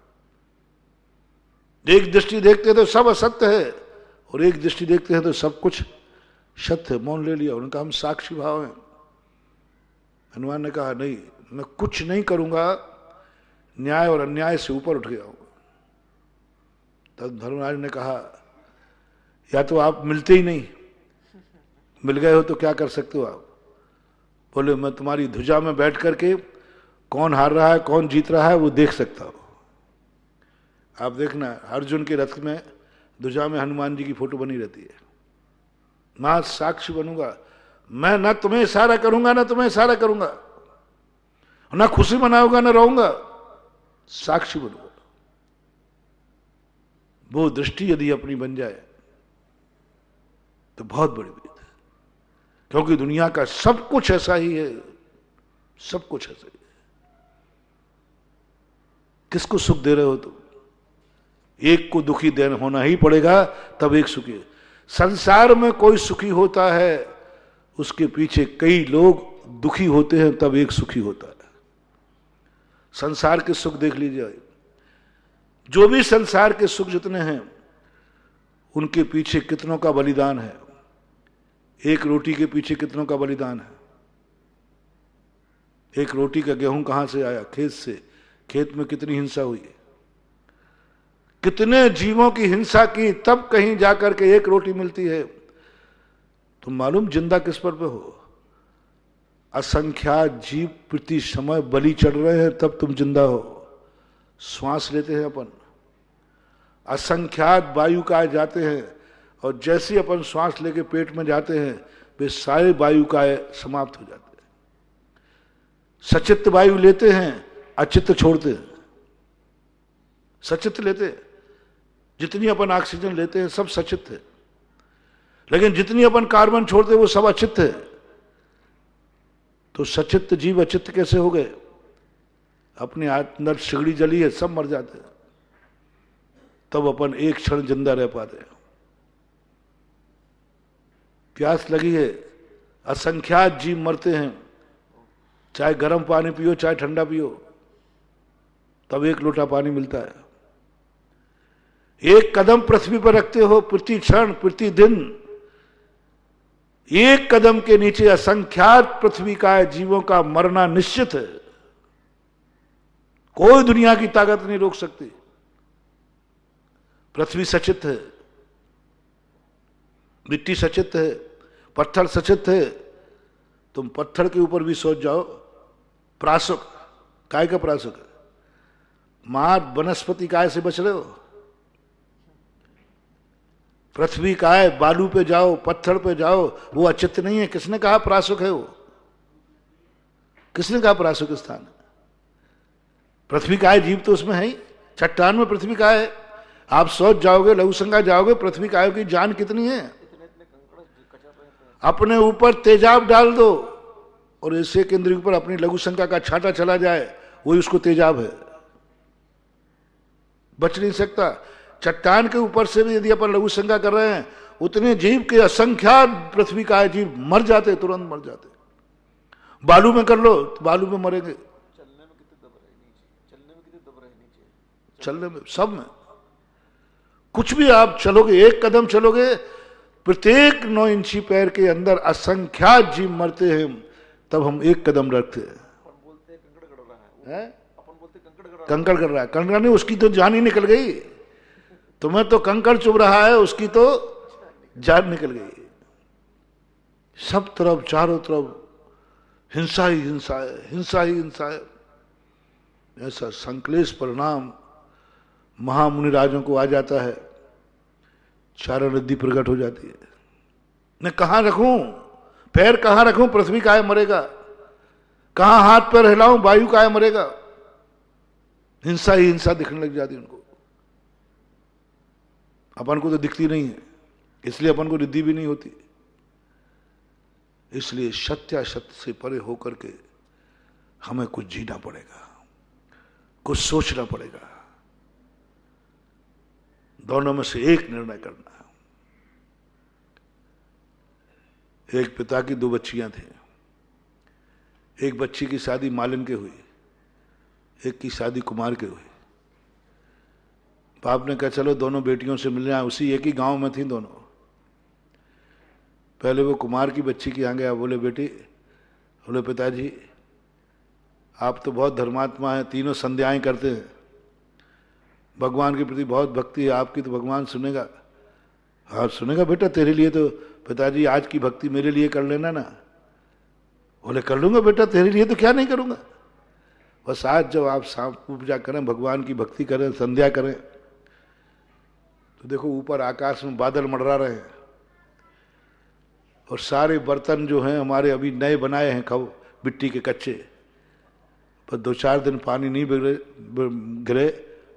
एक दृष्टि देखते हैं तो सब असत्य है और एक दृष्टि देखते हैं तो सब कुछ सत्य है। मौन ले लिया। उन्होंने कहा हम साक्षी भाव हैं। हनुमान ने कहा नहीं, मैं कुछ नहीं करूंगा, न्याय और अन्याय से ऊपर उठ गया हूं। तब धर्मराज ने कहा या तो आप मिलते ही नहीं, मिल गए हो तो क्या कर सकते हो आप? बोले मैं तुम्हारी ध्वजा में बैठ करके कौन हार रहा है कौन जीत रहा है वो देख सकता हूं। आप देखना अर्जुन के रथ में ध्वजा में हनुमान जी की फोटो बनी रहती है। मैं साक्षी बनूंगा, मैं ना तुम्हें इशारा करूंगा ना तुम्हें इशारा करूंगा, ना खुशी मनाऊंगा ना रहूंगा, साक्षी बनूंगा। वो दृष्टि यदि अपनी बन जाए तो बहुत बड़ी बात है, क्योंकि दुनिया का सब कुछ ऐसा ही है, सब कुछ ऐसा ही है। किसको सुख दे रहे हो तुम? एक को दुखी देना होना ही पड़ेगा तब एक सुखी है। संसार में कोई सुखी होता है उसके पीछे कई लोग दुखी होते हैं तब एक सुखी होता है। संसार के सुख देख लीजिए, जो भी संसार के सुख जितने हैं उनके पीछे कितनों का बलिदान है। एक रोटी के पीछे कितनों का बलिदान है। एक रोटी का गेहूं कहां से आया? खेत से। खेत में कितनी हिंसा हुई है, कितने जीवों की हिंसा की तब कहीं जाकर के एक रोटी मिलती है। तुम मालूम जिंदा किस पर पे हो? असंख्यात जीव प्रति समय बलि चढ़ रहे हैं, तब तुम जिंदा हो। श्वास लेते हैं अपन, असंख्यात वायु काय जाते हैं, और जैसे अपन श्वास लेके पेट में जाते हैं वे सारे वायु काय समाप्त हो जाते हैं। सचित्त वायु लेते हैं, अचित्त छोड़ते हैं। सचित्त लेते हैं, जितनी अपन ऑक्सीजन लेते हैं सब सचित्त है, लेकिन जितनी अपन कार्बन छोड़ते हैं वो सब अचित्त है। तो सचित्त जीव अचित्त कैसे हो गए? अपने अंदर सिगड़ी जली है, सब मर जाते हैं, तब अपन एक क्षण जिंदा रह पाते हैं। प्यास लगी है, असंख्यात जीव मरते हैं, चाहे गर्म पानी पियो चाहे ठंडा पियो, तब एक लोटा पानी मिलता है। एक कदम पृथ्वी पर रखते हो, प्रति क्षण प्रति दिन एक कदम के नीचे असंख्यात पृथ्वी का जीवों का मरना निश्चित है। कोई दुनिया की ताकत नहीं रोक सकती। पृथ्वी सचित है, मिट्टी सचित है, पत्थर सचित है। तुम पत्थर के ऊपर भी सोच जाओ, प्रासुक काय का प्रासुक है, मार वनस्पति काय से बच रहे हो। पृथ्वी काय, बालू पे जाओ, पत्थर पे जाओ, वो अचित्त नहीं है। किसने कहा प्रासुक है वो? किसने कहा प्रासुक स्थान है? पृथ्वी काय जीव तो उसमें है ही। चट्टान में पृथ्वी काय है। आप सोच जाओगे, लघुशंका जाओगे, पृथ्वी काय की जान कितनी है। अपने ऊपर तेजाब डाल दो और ऐसे केंद्र के ऊपर अपनी लघुशंका का छाटा चला जाए, वही उसको तेजाब है, बच नहीं सकता। चट्टान के ऊपर से भी यदि अपन लघुशंका कर रहे हैं, उतने जीव के असंख्यात पृथ्वी का जीव मर जाते, तुरंत मर जाते। बालू में कर लो तो बालू में मरेंगे, चलने में सब में कुछ भी आप चलोगे, एक कदम चलोगे, प्रत्येक 9 इंची पैर के अंदर असंख्यात जीव मरते हैं, तब हम एक कदम रखते हैं। कंकड़ कर रहा है, कंकड़ नहीं, उसकी तो जान ही निकल गई। तुम्हें तो कंकड़ चुभ रहा है, उसकी तो जान निकल गई। सब तरफ चारों तरफ हिंसा ही हिंसा है, हिंसा ही हिंसा है। ऐसा संक्लेश परिणाम महामुनि राजों को आ जाता है, चारण रिद्धि प्रकट हो जाती है। मैं कहां रखूं पैर, कहां रखूं? पृथ्वी काय मरेगा। कहां हाथ पैर हिलाऊं? वायु काय मरेगा। हिंसा ही हिंसा दिखने लग जाती उनको। अपन को तो दिखती नहीं है, इसलिए अपन को रिद्धि भी नहीं होती। इसलिए सत्यासत्य से परे होकर के हमें कुछ जीना पड़ेगा, कुछ सोचना पड़ेगा। दोनों में से एक निर्णय करना है। एक पिता की 2 बच्चियां थी। एक बच्ची की शादी मालिन के हुई, एक की शादी कुमार के हुई। बाप ने कहा चलो दोनों बेटियों से मिलने आए, उसी एक ही गांव में थी दोनों। पहले वो कुमार की बच्ची के यहाँ गया, बोले बेटी, बोले पिताजी आप तो बहुत धर्मात्मा हैं, तीनों संध्याएं करते हैं, भगवान के प्रति बहुत भक्ति है आपकी, तो भगवान सुनेगा। हाँ सुनेगा बेटा, तेरे लिए तो पिताजी आज की भक्ति मेरे लिए कर लेना ना। बोले कर लूंगा बेटा, तेरे लिए तो क्या नहीं करूंगा। बस आज जब आप शाम पूजा करें, भगवान की भक्ति करें, संध्या करें, तो देखो ऊपर आकाश में बादल मंडरा रहे हैं और सारे बर्तन जो हैं हमारे अभी नए बनाए हैं, कब मिट्टी के कच्चे, पर 2-4 दिन पानी नहीं गिरे,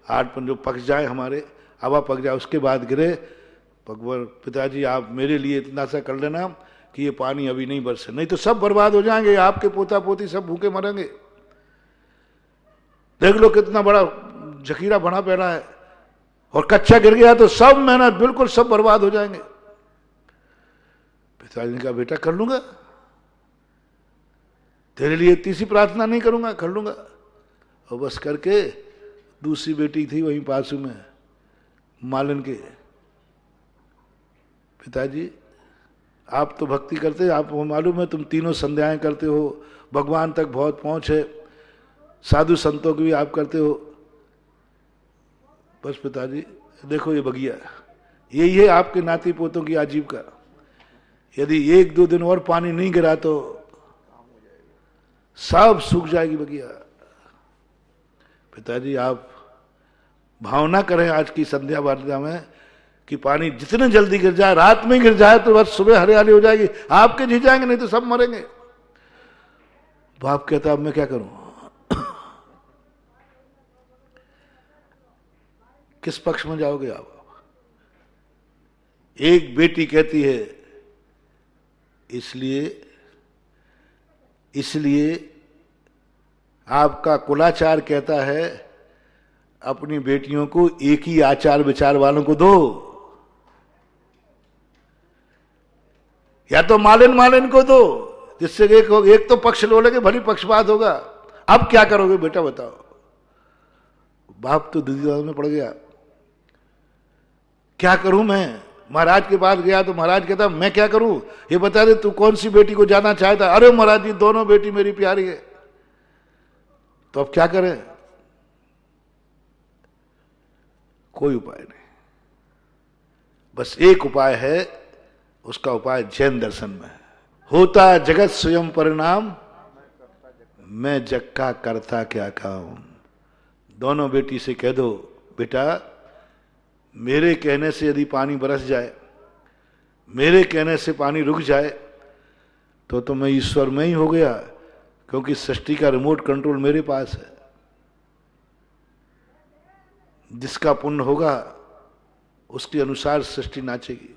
8 जो पक जाए, हमारे हवा पक जाए, उसके बाद गिरे। भगवान पिताजी आप मेरे लिए इतना सा कर लेना कि ये पानी अभी नहीं बरसे, नहीं तो सब बर्बाद हो जाएंगे, आपके पोता पोती सब भूखे मरेंगे। देख लो कितना बड़ा जखीरा बना पड़ा है, और कच्चा गिर गया तो सब मेहनत बिल्कुल सब बर्बाद हो जाएंगे। पिताजी ने कहा बेटा कर लूंगा, तेरे लिए इतनी सी प्रार्थना नहीं करूंगा, कर लूंगा। और बस करके दूसरी बेटी थी वहीं पासू में मालन के, पिताजी आप तो भक्ति करते, आप मालूम है तुम तीनों संध्याएं करते हो, भगवान तक बहुत पहुंच है, साधु संतों की भी आप करते हो। बस पिताजी देखो ये बगिया, यही है आपके नाती पोतों की आजीविका। यदि 1-2 दिन और पानी नहीं गिरा तो सब सूख जाएगी बगिया। पिताजी आप भावना करें आज की संध्या वार्ता में कि पानी जितने जल्दी गिर जाए, रात में गिर जाए तो बस सुबह हरियाली हो जाएगी, आपके जी जाएंगे, नहीं तो सब मरेंगे। बाप कहता अब मैं क्या करूं? किस पक्ष में जाओगे आप? एक बेटी कहती है इसलिए आपका कुलाचार कहता है अपनी बेटियों को एक ही आचार विचार वालों को दो, या तो मालिन को दो, जिससे एक तो पक्ष लो लेंगे, भली पक्षपात होगा। अब क्या करोगे बेटा बताओ? बाप तो द्विधा में पड़ गया, क्या करूं मैं? महाराज के पास गया तो महाराज कहता मैं क्या करूं, ये बता दे तू कौन सी बेटी को जाना चाहता? अरे महाराज जी दोनों बेटी मेरी प्यारी है। तो अब क्या करें? कोई उपाय नहीं, बस एक उपाय है, उसका उपाय जैन दर्शन में है। होता जगत स्वयं परिणाम, मैं जग का करता क्या काम। दोनों बेटी से कह दो बेटा मेरे कहने से यदि पानी बरस जाए, मेरे कहने से पानी रुक जाए तो मैं ईश्वर में ही हो गया, क्योंकि सृष्टि का रिमोट कंट्रोल मेरे पास है। जिसका पुण्य होगा उसके अनुसार सृष्टि नाचेगी।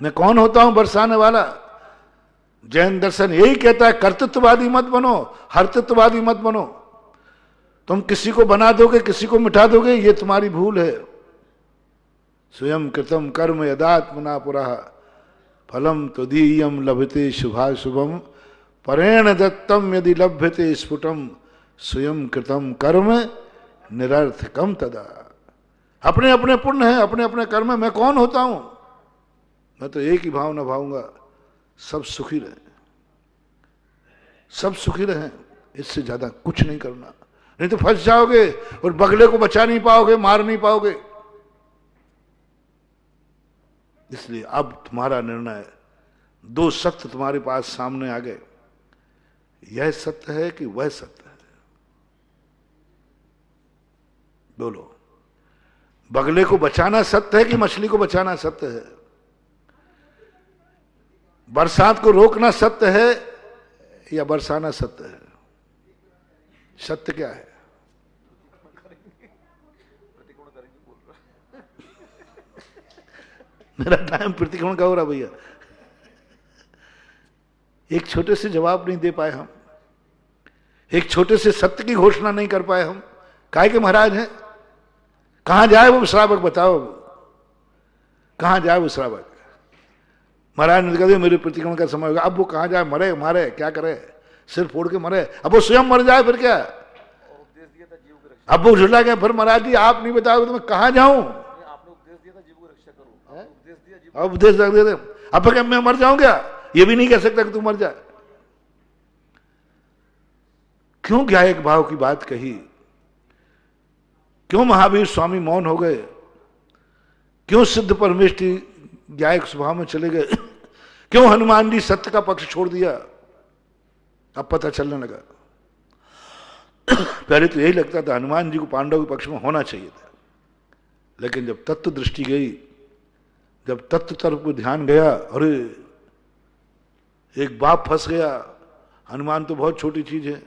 मैं कौन होता हूं बरसाने वाला? जैन दर्शन यही कहता है कर्तृत्ववादी मत बनो, हर्तृत्ववादी मत बनो। तुम किसी को बना दोगे, किसी को मिटा दोगे, ये तुम्हारी भूल है। स्वयं कृतम कर्म यदात्मना पुरः फलम त्वदीयम लभते शुभाशुभम परेण दत्तम यदि लभ्यते स्फुटम स्वयं कृतम कर्म निरर्थकम तदा। अपने अपने पुण्य है, अपने अपने कर्म है। मैं कौन होता हूं? मैं तो एक ही भावना भाऊंगा, सब सुखी रहे, सब सुखी रहे, इससे ज्यादा कुछ नहीं करना, नहीं तो फंस जाओगे और बगले को बचा नहीं पाओगे, मार नहीं पाओगे। इसलिए अब तुम्हारा निर्णय, दो सत्य तुम्हारे पास सामने आ गए, यह सत्य है कि वह सत्य है? बोलो, बगले को बचाना सत्य है कि मछली को बचाना सत्य है? बरसात को रोकना सत्य है या बरसाना सत्य है? सत्य क्या है? मेरा टाइम प्रतिक्रमण का हो रहा भैया। एक छोटे से जवाब नहीं दे पाए हम, एक छोटे से सत्य की घोषणा नहीं कर पाए हम। काहे के महाराज हैं? कहां जाए वो श्रावक? बताओ कहां जाए वो श्रावक? महाराज ने कहा मेरे प्रतिक्रमण का समय होगा, अब वो कहां जाए? मरे मारे क्या करे, सिर फोड़ के मरे, अब वो स्वयं मर जाए फिर क्या? अब वो झुला गया, फिर महाराज जी आप नहीं बताओगे तो मैं कहां जाऊं? अब उपदेश रख देते, अब क्या मैं मर जाऊं क्या? ये भी नहीं कह सकता कि तू मर जा। क्यों ज्ञायक भाव की बात कही? क्यों महावीर स्वामी मौन हो गए? क्यों सिद्ध परमेष्ठी ज्ञायक स्वभाव में चले गए? क्यों हनुमान जी सत्य का पक्ष छोड़ दिया? अब पता चलने लगा। पहले तो यही लगता था हनुमान जी को पांडव के पक्ष में होना चाहिए था, लेकिन जब तत्व दृष्टि गई, जब तत्व तरफ को ध्यान गया, अरे एक बाप फंस गया, हनुमान तो बहुत छोटी चीज है,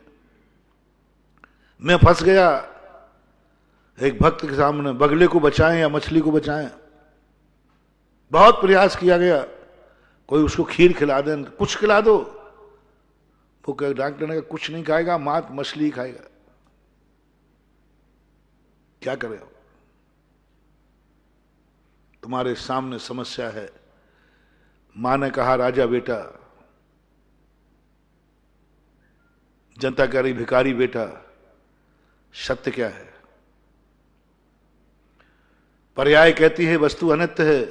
मैं फंस गया एक भक्त के सामने, बगले को बचाएं या मछली को बचाएं। बहुत प्रयास किया गया, कोई उसको खीर खिला दे, कुछ खिला दो, वो डॉक्टर ने कहा कुछ नहीं खाएगा, मात मछली खाएगा। क्या करें? तुम्हारे सामने समस्या है। मां ने कहा राजा बेटा, जनता कह रही भिखारी बेटा। सत्य क्या है? पर्याय कहती है वस्तु अनित्य है,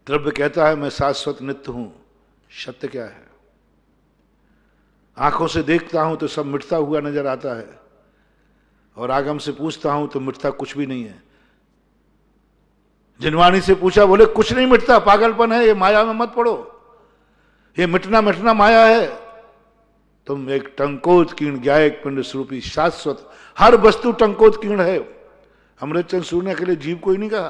द्रव्य कहता है मैं शाश्वत नित्य हूं। सत्य क्या है? आंखों से देखता हूं तो सब मिटता हुआ नजर आता है, और आगम से पूछता हूं तो मिटता कुछ भी नहीं है। जिनवाणी से पूछा, बोले कुछ नहीं मिटता, पागलपन है, ये माया में मत पड़ो, ये मिटना मिटना माया है। तुम एक टंकोत कीर्ण ज्ञायक पिंड स्वरूपी शाश्वत, हर वस्तु टंकोत कीर्ण है। अमृतचंद सूर्य ने अकेले जीव को ही नहीं कहा,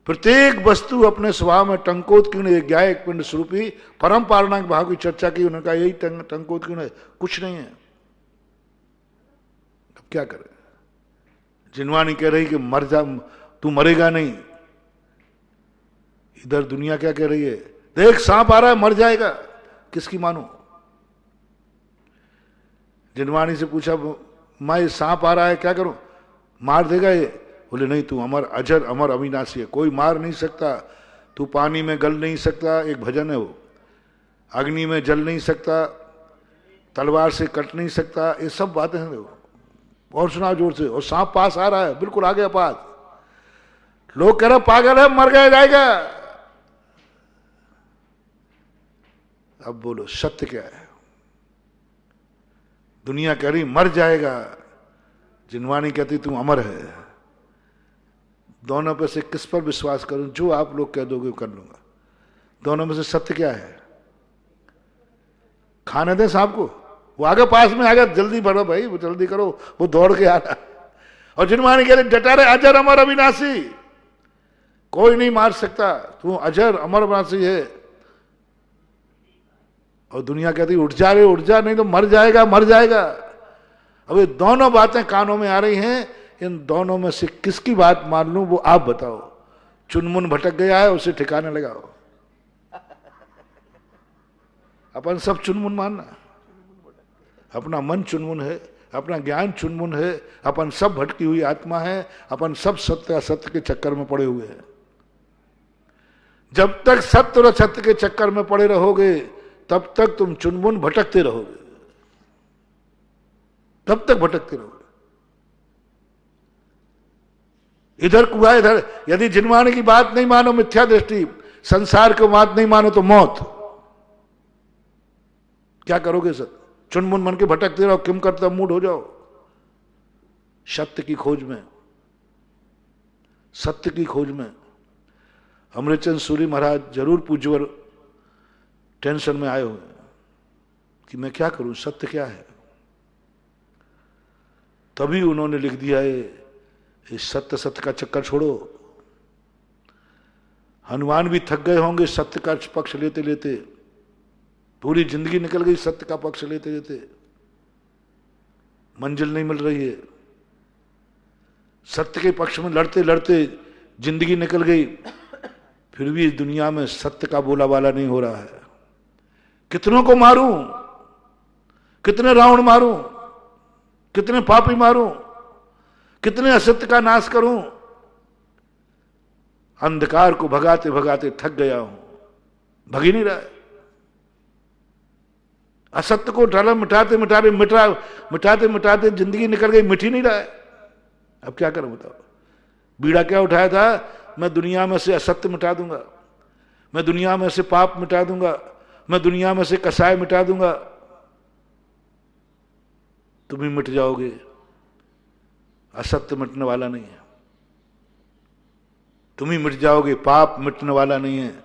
प्रत्येक वस्तु अपने स्वभाव में टंकोत कीर्ण एक ज्ञायक पिंड स्वरूपी परम पारणांक भाव की चर्चा की, उन्होंने कहा यही टंकोत कीर्ण है, कुछ नहीं है। अब क्या करें? जिनवानी कह रही कि मर जा, तू मरेगा नहीं। इधर दुनिया क्या कह रही है, देख सांप आ रहा है मर जाएगा, किसकी मानो? जिनवानी से पूछा मां सांप आ रहा है क्या करूं, मार देगा ये? बोले नहीं, तू अमर अजर अमर अविनाशी है, कोई मार नहीं सकता, तू पानी में गल नहीं सकता, एक भजन है वो, अग्नि में जल नहीं सकता, तलवार से कट नहीं सकता, ये सब बातें हैं वो। और सुना जोर से, और सांप पास आ रहा है, बिल्कुल आ गया पास, लोग कह रहे पागल है मर गया जाएगा। अब बोलो सत्य क्या है? दुनिया कह रही मर जाएगा, जिनवानी कहती तू अमर है। दोनों पे से किस पर विश्वास करूं? जो आप लोग कह दोगे कर लूंगा। दोनों में से सत्य क्या है? खाने दें सांप को, वो आगे पास में आ गया, जल्दी बढ़ो भाई, वो जल्दी करो, वो दौड़ के आ रहा। और जिनवानी कह रही डटा रहे अजर अमर अविनाशी, कोई नहीं मार सकता, तू अजर अमर अविनाशी है। और दुनिया कहती उठ जा रे उठ जा, नहीं तो मर जाएगा मर जाएगा। अब ये दोनों बातें कानों में आ रही हैं, इन दोनों में से किसकी बात मान लूं वो आप बताओ। चुनमुन भटक गया है, उसे ठिकाने लगाओ। अपन सब चुनमुन मानना, अपना मन चुनमुन है, अपना ज्ञान चुनमुन है, अपन सब भटकी हुई आत्मा है, अपन सब सत्य के चक्कर में पड़े हुए हैं। जब तक सत्य और सत्य के चक्कर में पड़े रहोगे तब तक तुम चुनमुन भटकते रहोगे, तब तक भटकते रहोगे। इधर कुआ इधर, यदि जिनवानी की बात नहीं मानो मिथ्या दृष्टि, संसार की बात नहीं मानो तो मौत। क्या करोगे सर? चुनमुन मन के भटकते रहो, किम करता मूड हो जाओ। सत्य की खोज में, सत्य की खोज में अमृतचंद सूरी महाराज जरूर पूज्यवर टेंशन में आए हुए कि मैं क्या करूं, सत्य क्या है। तभी उन्होंने लिख दिया है इस सत्य सत्य का चक्कर छोड़ो। हनुमान भी थक गए होंगे सत्य का पक्ष लेते लेते, पूरी जिंदगी निकल गई सत्य का पक्ष लेते लेते, मंजिल नहीं मिल रही है। सत्य के पक्ष में लड़ते लड़ते जिंदगी निकल गई, फिर भी इस दुनिया में सत्य का बोला वाला नहीं हो रहा है। कितनों को मारूं, कितने रावण मारूं, कितने पापी मारूं, कितने असत्य का नाश करूं। अंधकार को भगाते भगाते थक गया हूं, भग ही नहीं रहा है। असत्य को डाला मिटाते मिटाते जिंदगी निकल गई, मिट ही नहीं रहा है। अब क्या करूं बताओ? बीड़ा क्या उठाया था, मैं दुनिया में से असत्य मिटा दूंगा, मैं दुनिया में से पाप मिटा दूंगा, मैं दुनिया में से कसाय मिटा दूंगा। तुम ही मिट जाओगे, असत्य मिटने वाला नहीं है। तुम ही मिट जाओगे, पाप मिटने वाला नहीं है।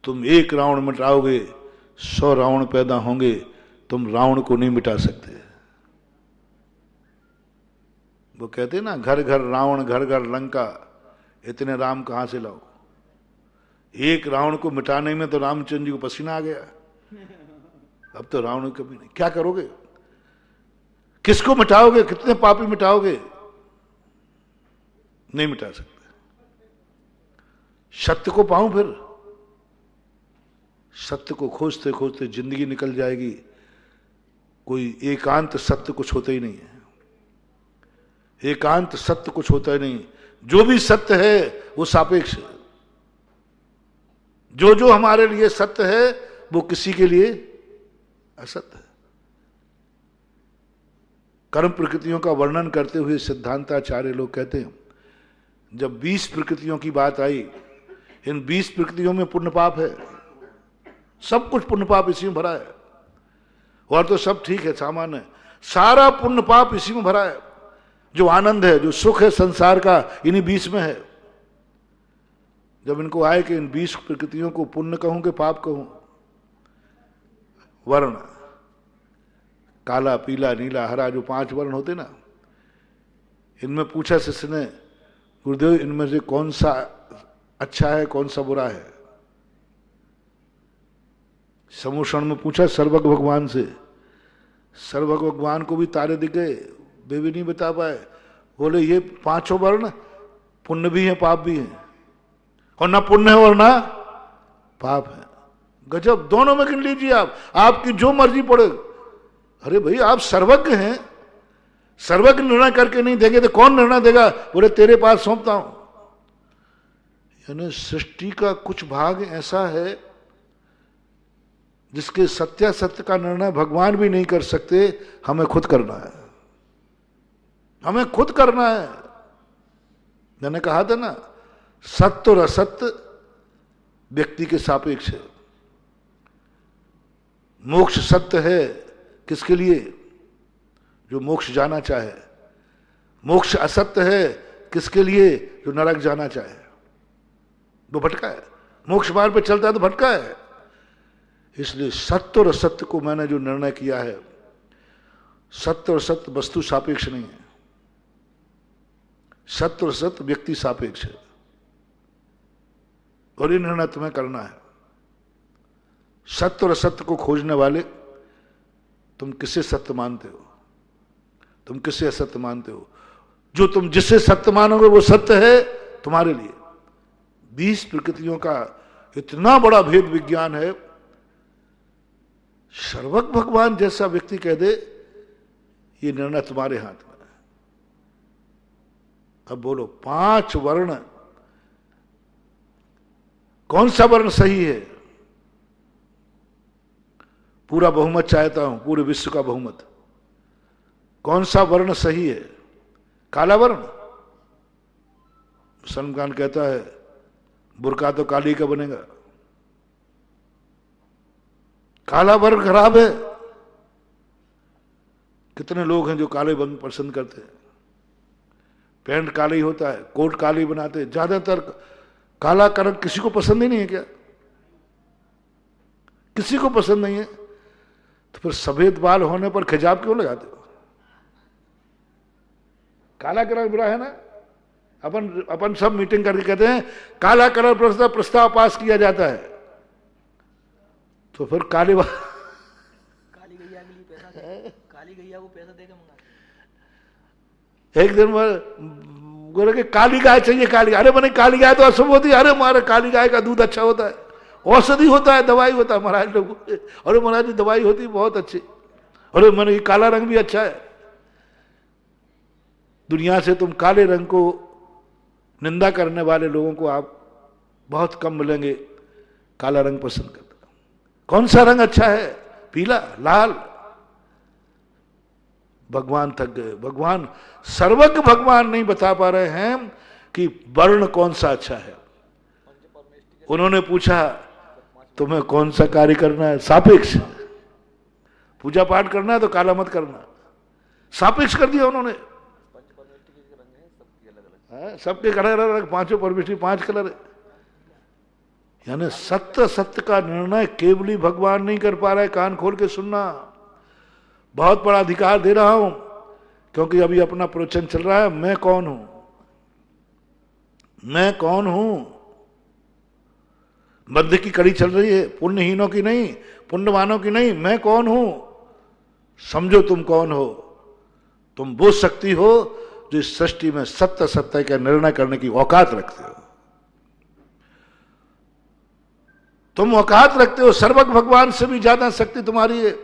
तुम एक रावण मिटाओगे, 100 रावण पैदा होंगे, तुम रावण को नहीं मिटा सकते। वो कहते ना घर घर रावण घर घर लंका, इतने राम कहां से लाओ। एक रावण को मिटाने में तो रामचंद्र जी को पसीना आ गया, अब तो रावण कभी नहीं। क्या करोगे? किसको मिटाओगे? कितने पापी मिटाओगे? नहीं मिटा सकते। सत्य को पाऊं, फिर सत्य को खोजते खोजते जिंदगी निकल जाएगी। कोई एकांत सत्य कुछ होता ही नहीं है, एकांत सत्य कुछ होता ही नहीं। जो भी सत्य है वो सापेक्ष है। जो जो हमारे लिए सत्य है वो किसी के लिए असत्य है। कर्म प्रकृतियों का वर्णन करते हुए सिद्धांताचार्य लोग कहते हैं, जब 20 प्रकृतियों की बात आई, इन 20 प्रकृतियों में पुण्य पाप है, सब कुछ पुण्य पाप इसी में भरा है। और तो सब ठीक है, सामान्य है, सारा पुण्य पाप इसी में भरा है। जो आनंद है, जो सुख है संसार का, इन्हीं 20 में है। जब इनको आए कि इन 20 प्रकृतियों को पुण्य कहूं कि पाप कहूं, वर्ण, काला, पीला, नीला, हरा, जो 5 वर्ण होते ना, इनमें पूछा शिष्य ने, गुरुदेव इनमें से कौन सा अच्छा है, कौन सा बुरा है? समूषण में पूछा सर्वज्ञ भगवान से। सर्वज्ञ भगवान को भी तारे दिख गए, वे भी नहीं बता पाए। बोले ये 5 वर्ण पुण्य भी है, पाप भी है, और ना पुण्य है और ना पाप है। गजब, दोनों में गिन लीजिए आप, आपकी जो मर्जी पड़े। अरे भाई आप सर्वज्ञ हैं, सर्वज्ञ निर्णय करके नहीं देंगे तो कौन निर्णय देगा? बोले तेरे पास सौंपता हूं। यानी सृष्टि का कुछ भाग ऐसा है जिसके सत्यासत्य का निर्णय भगवान भी नहीं कर सकते, हमें खुद करना है, हमें खुद करना है। मैंने कहा था ना, सत्य और असत्य व्यक्ति के सापेक्ष है। मोक्ष सत्य है किसके लिए? जो मोक्ष जाना चाहे। मोक्ष असत्य है किसके लिए? जो नरक जाना चाहे। वो भटका है, मोक्ष मार्ग पे चलता है तो भटका है। इसलिए सत्य और असत्य को मैंने जो निर्णय किया है, सत्य और सत्य वस्तु सापेक्ष नहीं है, सत्य और सत्य व्यक्ति सापेक्ष है। और ये निर्णय तुम्हें करना है। सत्य और असत्य को खोजने वाले, तुम किसे सत्य मानते हो, तुम किसे असत्य मानते हो? जो तुम जिसे सत्य मानोगे वो सत्य है तुम्हारे लिए। 20 प्रकृतियों का इतना बड़ा भेद विज्ञान है। सर्वज्ञ भगवान जैसा व्यक्ति कह दे ये निर्णय तुम्हारे हाथ में है। अब बोलो 5 वर्ण, कौन सा वर्ण सही है? पूरा बहुमत चाहता हूं, पूरे विश्व का बहुमत। कौन सा वर्ण सही है? काला वर्ण। सलमान खान कहता है बुर्का तो काली का बनेगा। काला वर्ण खराब है। कितने लोग हैं जो काले वर्ण पसंद करते हैं, पैंट काली होता है, कोट काली बनाते हैं। ज्यादातर काला कलर किसी को पसंद ही नहीं है क्या? किसी को पसंद नहीं है तो फिर सफेद बाल होने पर खिजाब क्यों लगाते हो? काला कलर बुरा है ना। अपन सब मीटिंग करके कहते हैं काला कलर प्रस्ताव पास किया जाता है, तो फिर काली गैया के लिए पैसा काली गैया को पैसा देकर मंगा। एक दिन बोले कि काली गाय चाहिए, काली। अरे मैंने काली गाय तो अशुभ होती है। अरे हमारे काली गाय का दूध अच्छा होता है, औषधि होता है, दवाई होता है। महाराज लोग, अरे महाराज दवाई होती है बहुत अच्छी। अरे मैंने काला रंग भी अच्छा है। दुनिया से तुम काले रंग को निंदा करने वाले लोगों को आप बहुत कम मिलेंगे काला रंग पसंद करते। कौन सा रंग अच्छा है? पीला, लाल। भगवान थक गए। भगवान, सर्वज्ञ भगवान नहीं बता पा रहे हैं कि वर्ण कौन सा अच्छा है। उन्होंने पूछा तुम्हें कौन सा कार्य करना है? सापेक्ष। पूजा पाठ करना है तो काला मत करना। सापेक्ष कर दिया उन्होंने। सबके कलर अलग, 5 परमेष्टि 5 कलर है। यानी सत्य सत्य का निर्णय केवली भगवान नहीं कर पा रहे। कान खोल के सुनना। बहुत बड़ा अधिकार दे रहा हूं क्योंकि अभी अपना प्रवचन चल रहा है। मैं कौन हूं? मैं कौन हूं? मध्य की कड़ी चल रही है, पुण्यहीनों की नहीं, पुण्यवानों की नहीं। मैं कौन हूं? समझो तुम कौन हो। तुम वो शक्ति हो जो इस सृष्टि में सत्य सत्य का निर्णय करने की औकात रखते हो। तुम औकात रखते हो। सर्वज्ञ भगवान से भी ज्यादा शक्ति तुम्हारी है।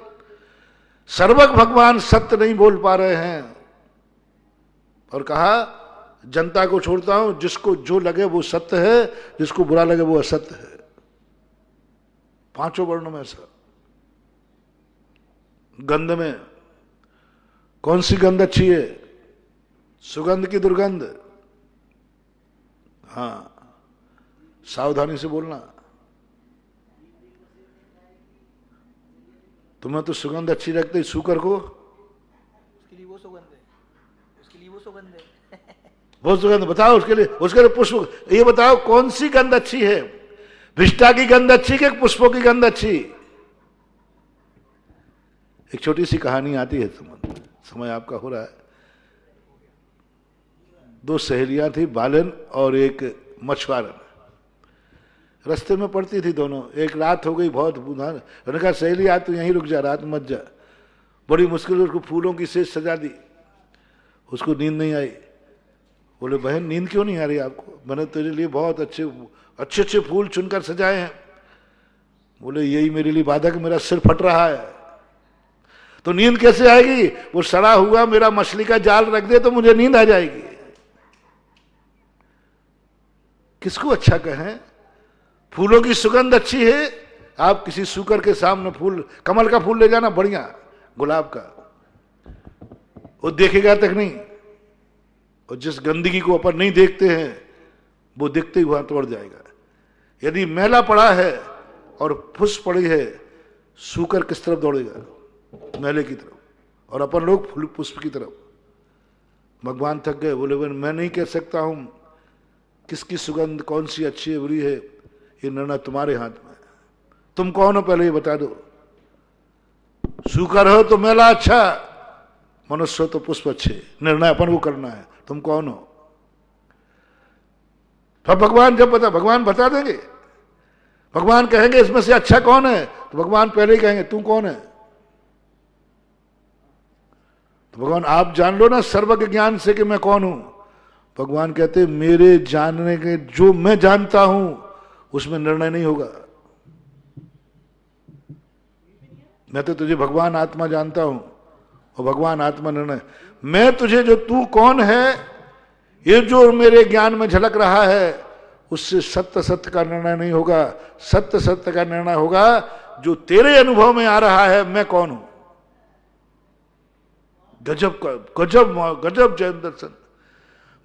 सर्वज्ञ भगवान सत्य नहीं बोल पा रहे हैं और कहा जनता को छोड़ता हूं, जिसको जो लगे वो सत्य है, जिसको बुरा लगे वो असत्य है। 5 वर्णों में ऐसा। गंध में कौन सी गंध अच्छी है? सुगंध की दुर्गंध? हां, सावधानी से बोलना। तुम्हें तो सुगंध अच्छी लगती है, शुकर को उसके लिए वो सुगंध है, उसके लिए वो सुगंध है। वो सुगंध बताओ उसके लिए पुष्प। ये बताओ कौन सी गंध अच्छी है? विष्टा की गंध अच्छी कि पुष्पों की गंध अच्छी? एक छोटी सी कहानी आती है, समय आपका हो रहा है। दो सहेलियां थी, बालन और एक मछुआरन। रास्ते में पड़ती थी दोनों। एक रात हो गई बहुत बुधान, उन्होंने कहा सहेली आज तो यहीं रुक जा, रात मत जा। बड़ी मुश्किल से उसको फूलों की सेज सजा दी, उसको नींद नहीं आई। बोले बहन नींद क्यों नहीं आ रही आपको? मैंने तेरे लिए बहुत अच्छे अच्छे अच्छे फूल चुनकर सजाए हैं। बोले यही मेरे लिए बाधक, मेरा सिर फट रहा है। तो नींद कैसे आएगी? वो सड़ा हुआ मेरा मछली का जाल रख दे तो मुझे नींद आ जाएगी। किसको अच्छा कहें? फूलों की सुगंध अच्छी है। आप किसी सूकर के सामने फूल, कमल का फूल ले जाना बढ़िया, गुलाब का, वो देखेगा तक नहीं। और जिस गंदगी को अपन नहीं देखते हैं वो देखते ही वहां तोड़ जाएगा। यदि मैला पड़ा है और फुस पड़ी है, सूकर किस तरफ दौड़ेगा? मैले की तरफ, और अपन लोग फूल पुष्प की तरफ। भगवान थक गए, बोले मैं नहीं कह सकता हूं किसकी सुगंध कौन सी अच्छी है बुरी है, ये निर्णय तुम्हारे हाथ में है। तुम कौन हो पहले ये बता दो। सूकर हो तो मैला अच्छा, मनुष्य हो तो पुष्प अच्छे। निर्णय अपन को करना है, तुम कौन हो। तो भगवान जब भगवान बता देंगे, भगवान कहेंगे इसमें से अच्छा कौन है, तो भगवान पहले ही कहेंगे तू कौन है। तो भगवान आप जान लो ना सर्वज्ञ ज्ञान से कि मैं कौन हूं। भगवान कहते मेरे जानने के जो मैं जानता हूं उसमें निर्णय नहीं होगा। मैं तो तुझे भगवान आत्मा जानता हूं और भगवान आत्मा निर्णय। मैं तुझे जो तू कौन है ये जो मेरे ज्ञान में झलक रहा है उससे सत्य सत्य का निर्णय नहीं होगा। सत्य सत्य का निर्णय होगा जो तेरे अनुभव में आ रहा है मैं कौन हूं। गजब का गजब गजब जैन दर्शन।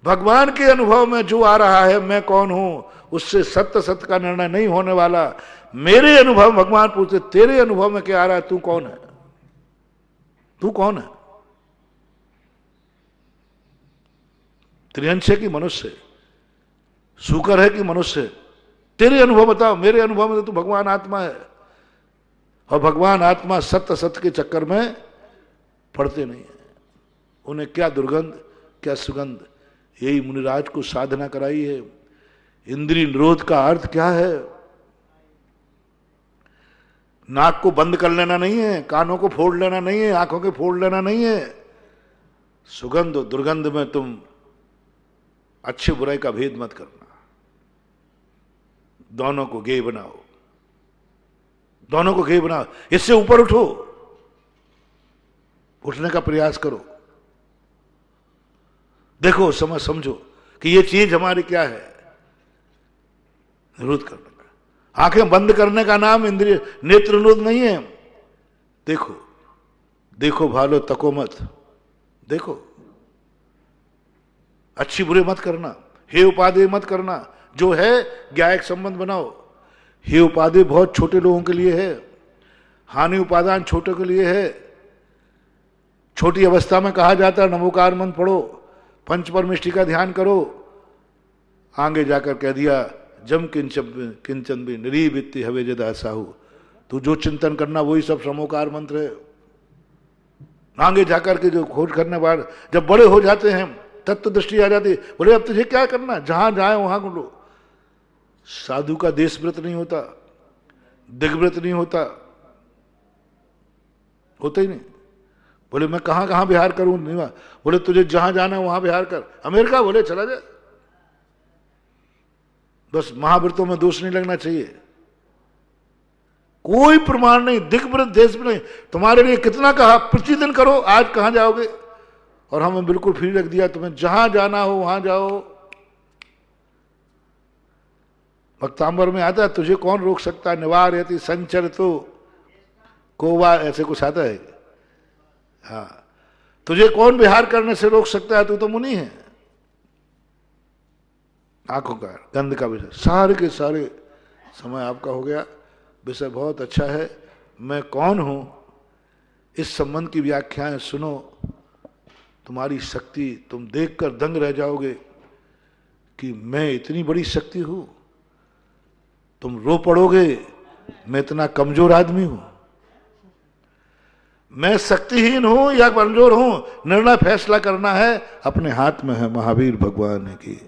भगवान के अनुभव में जो आ रहा है मैं कौन हूं उससे सत्य सत्य का निर्णय नहीं होने वाला। मेरे अनुभव, भगवान पूछते तेरे अनुभव में क्या आ रहा है, तू कौन है, तू कौन है। त्रिअंश है कि मनुष्य, सूकर है कि मनुष्य, तेरे अनुभव बताओ। मेरे अनुभव में तो तू भगवान आत्मा है, और भगवान आत्मा सत्य सत्य के चक्कर में पड़ते नहीं है। उन्हें क्या दुर्गंध क्या सुगंध। यही मुनिराज को साधना कराई है। इंद्रिय निरोध का अर्थ क्या है? नाक को बंद कर लेना नहीं है, कानों को फोड़ लेना नहीं है, आंखों को फोड़ लेना नहीं है। सुगंध और दुर्गंध में तुम अच्छे बुराई का भेद मत करना। दोनों को गेय बनाओ, दोनों को गेय बनाओ। इससे ऊपर उठो, उठने का प्रयास करो। देखो समझ समझो कि ये चीज हमारी क्या है। निरोध करने का, आंखें बंद करने का नाम इंद्रिय नेत्र निरोध नहीं है। देखो देखो भालो तको मत, देखो अच्छी बुरे मत करना, हे उपादेय मत करना। जो है ज्ञायक संबंध बनाओ। हे उपादेय बहुत छोटे लोगों के लिए है, हानि उपादान छोटे के लिए है। छोटी अवस्था में कहा जाता है नमोकार मंत्र पढ़ो, पंच परमिष्टि का ध्यान करो। आगे जाकर कह दिया जम किंचन भी निरी वित्ति हवे जदा साहू। तू जो चिंतन करना वही सब समोकार मंत्र है। आगे जाकर के जो खोज करने बाद जब बड़े हो जाते हैं तत्व दृष्टि आ जाती है। बोले अब तुझे क्या करना, जहां जाए वहां घूमो। साधु का देश व्रत नहीं होता, दिग्व्रत नहीं होता, होता ही नहीं। बोले मैं कहां कहां बिहार करूं, नहीं। बोले तुझे जहां जाना है वहां बिहार कर। अमेरिका बोले चला जा, बस महाव्रतों में दोष नहीं लगना चाहिए। कोई प्रमाण नहीं, दिग्व्रत देश में नहीं। तुम्हारे लिए कितना कहा प्रतिदिन करो, आज कहां जाओगे। और हमें बिल्कुल फ्री रख दिया, तुम्हें जहां जाना हो वहां जाओ। भक्तांबर में आता है तुझे कौन रोक सकता है, निवार यति संचर तो कोवा, ऐसे कुछ आता है। हाँ, तुझे कौन विहार करने से रोक सकता है, तू तो मुनि है। आंखों का गंध का विषय सारे के सारे समय आपका हो गया। विषय बहुत अच्छा है। मैं कौन हूं इस संबंध की व्याख्याएं सुनो, तुम्हारी शक्ति तुम देखकर दंग रह जाओगे कि मैं इतनी बड़ी शक्ति हूं। तुम रो पड़ोगे मैं इतना कमजोर आदमी हूं। मैं शक्तिहीन हूं या कमजोर हूं, निर्णय फैसला करना है अपने हाथ में है महावीर भगवान की।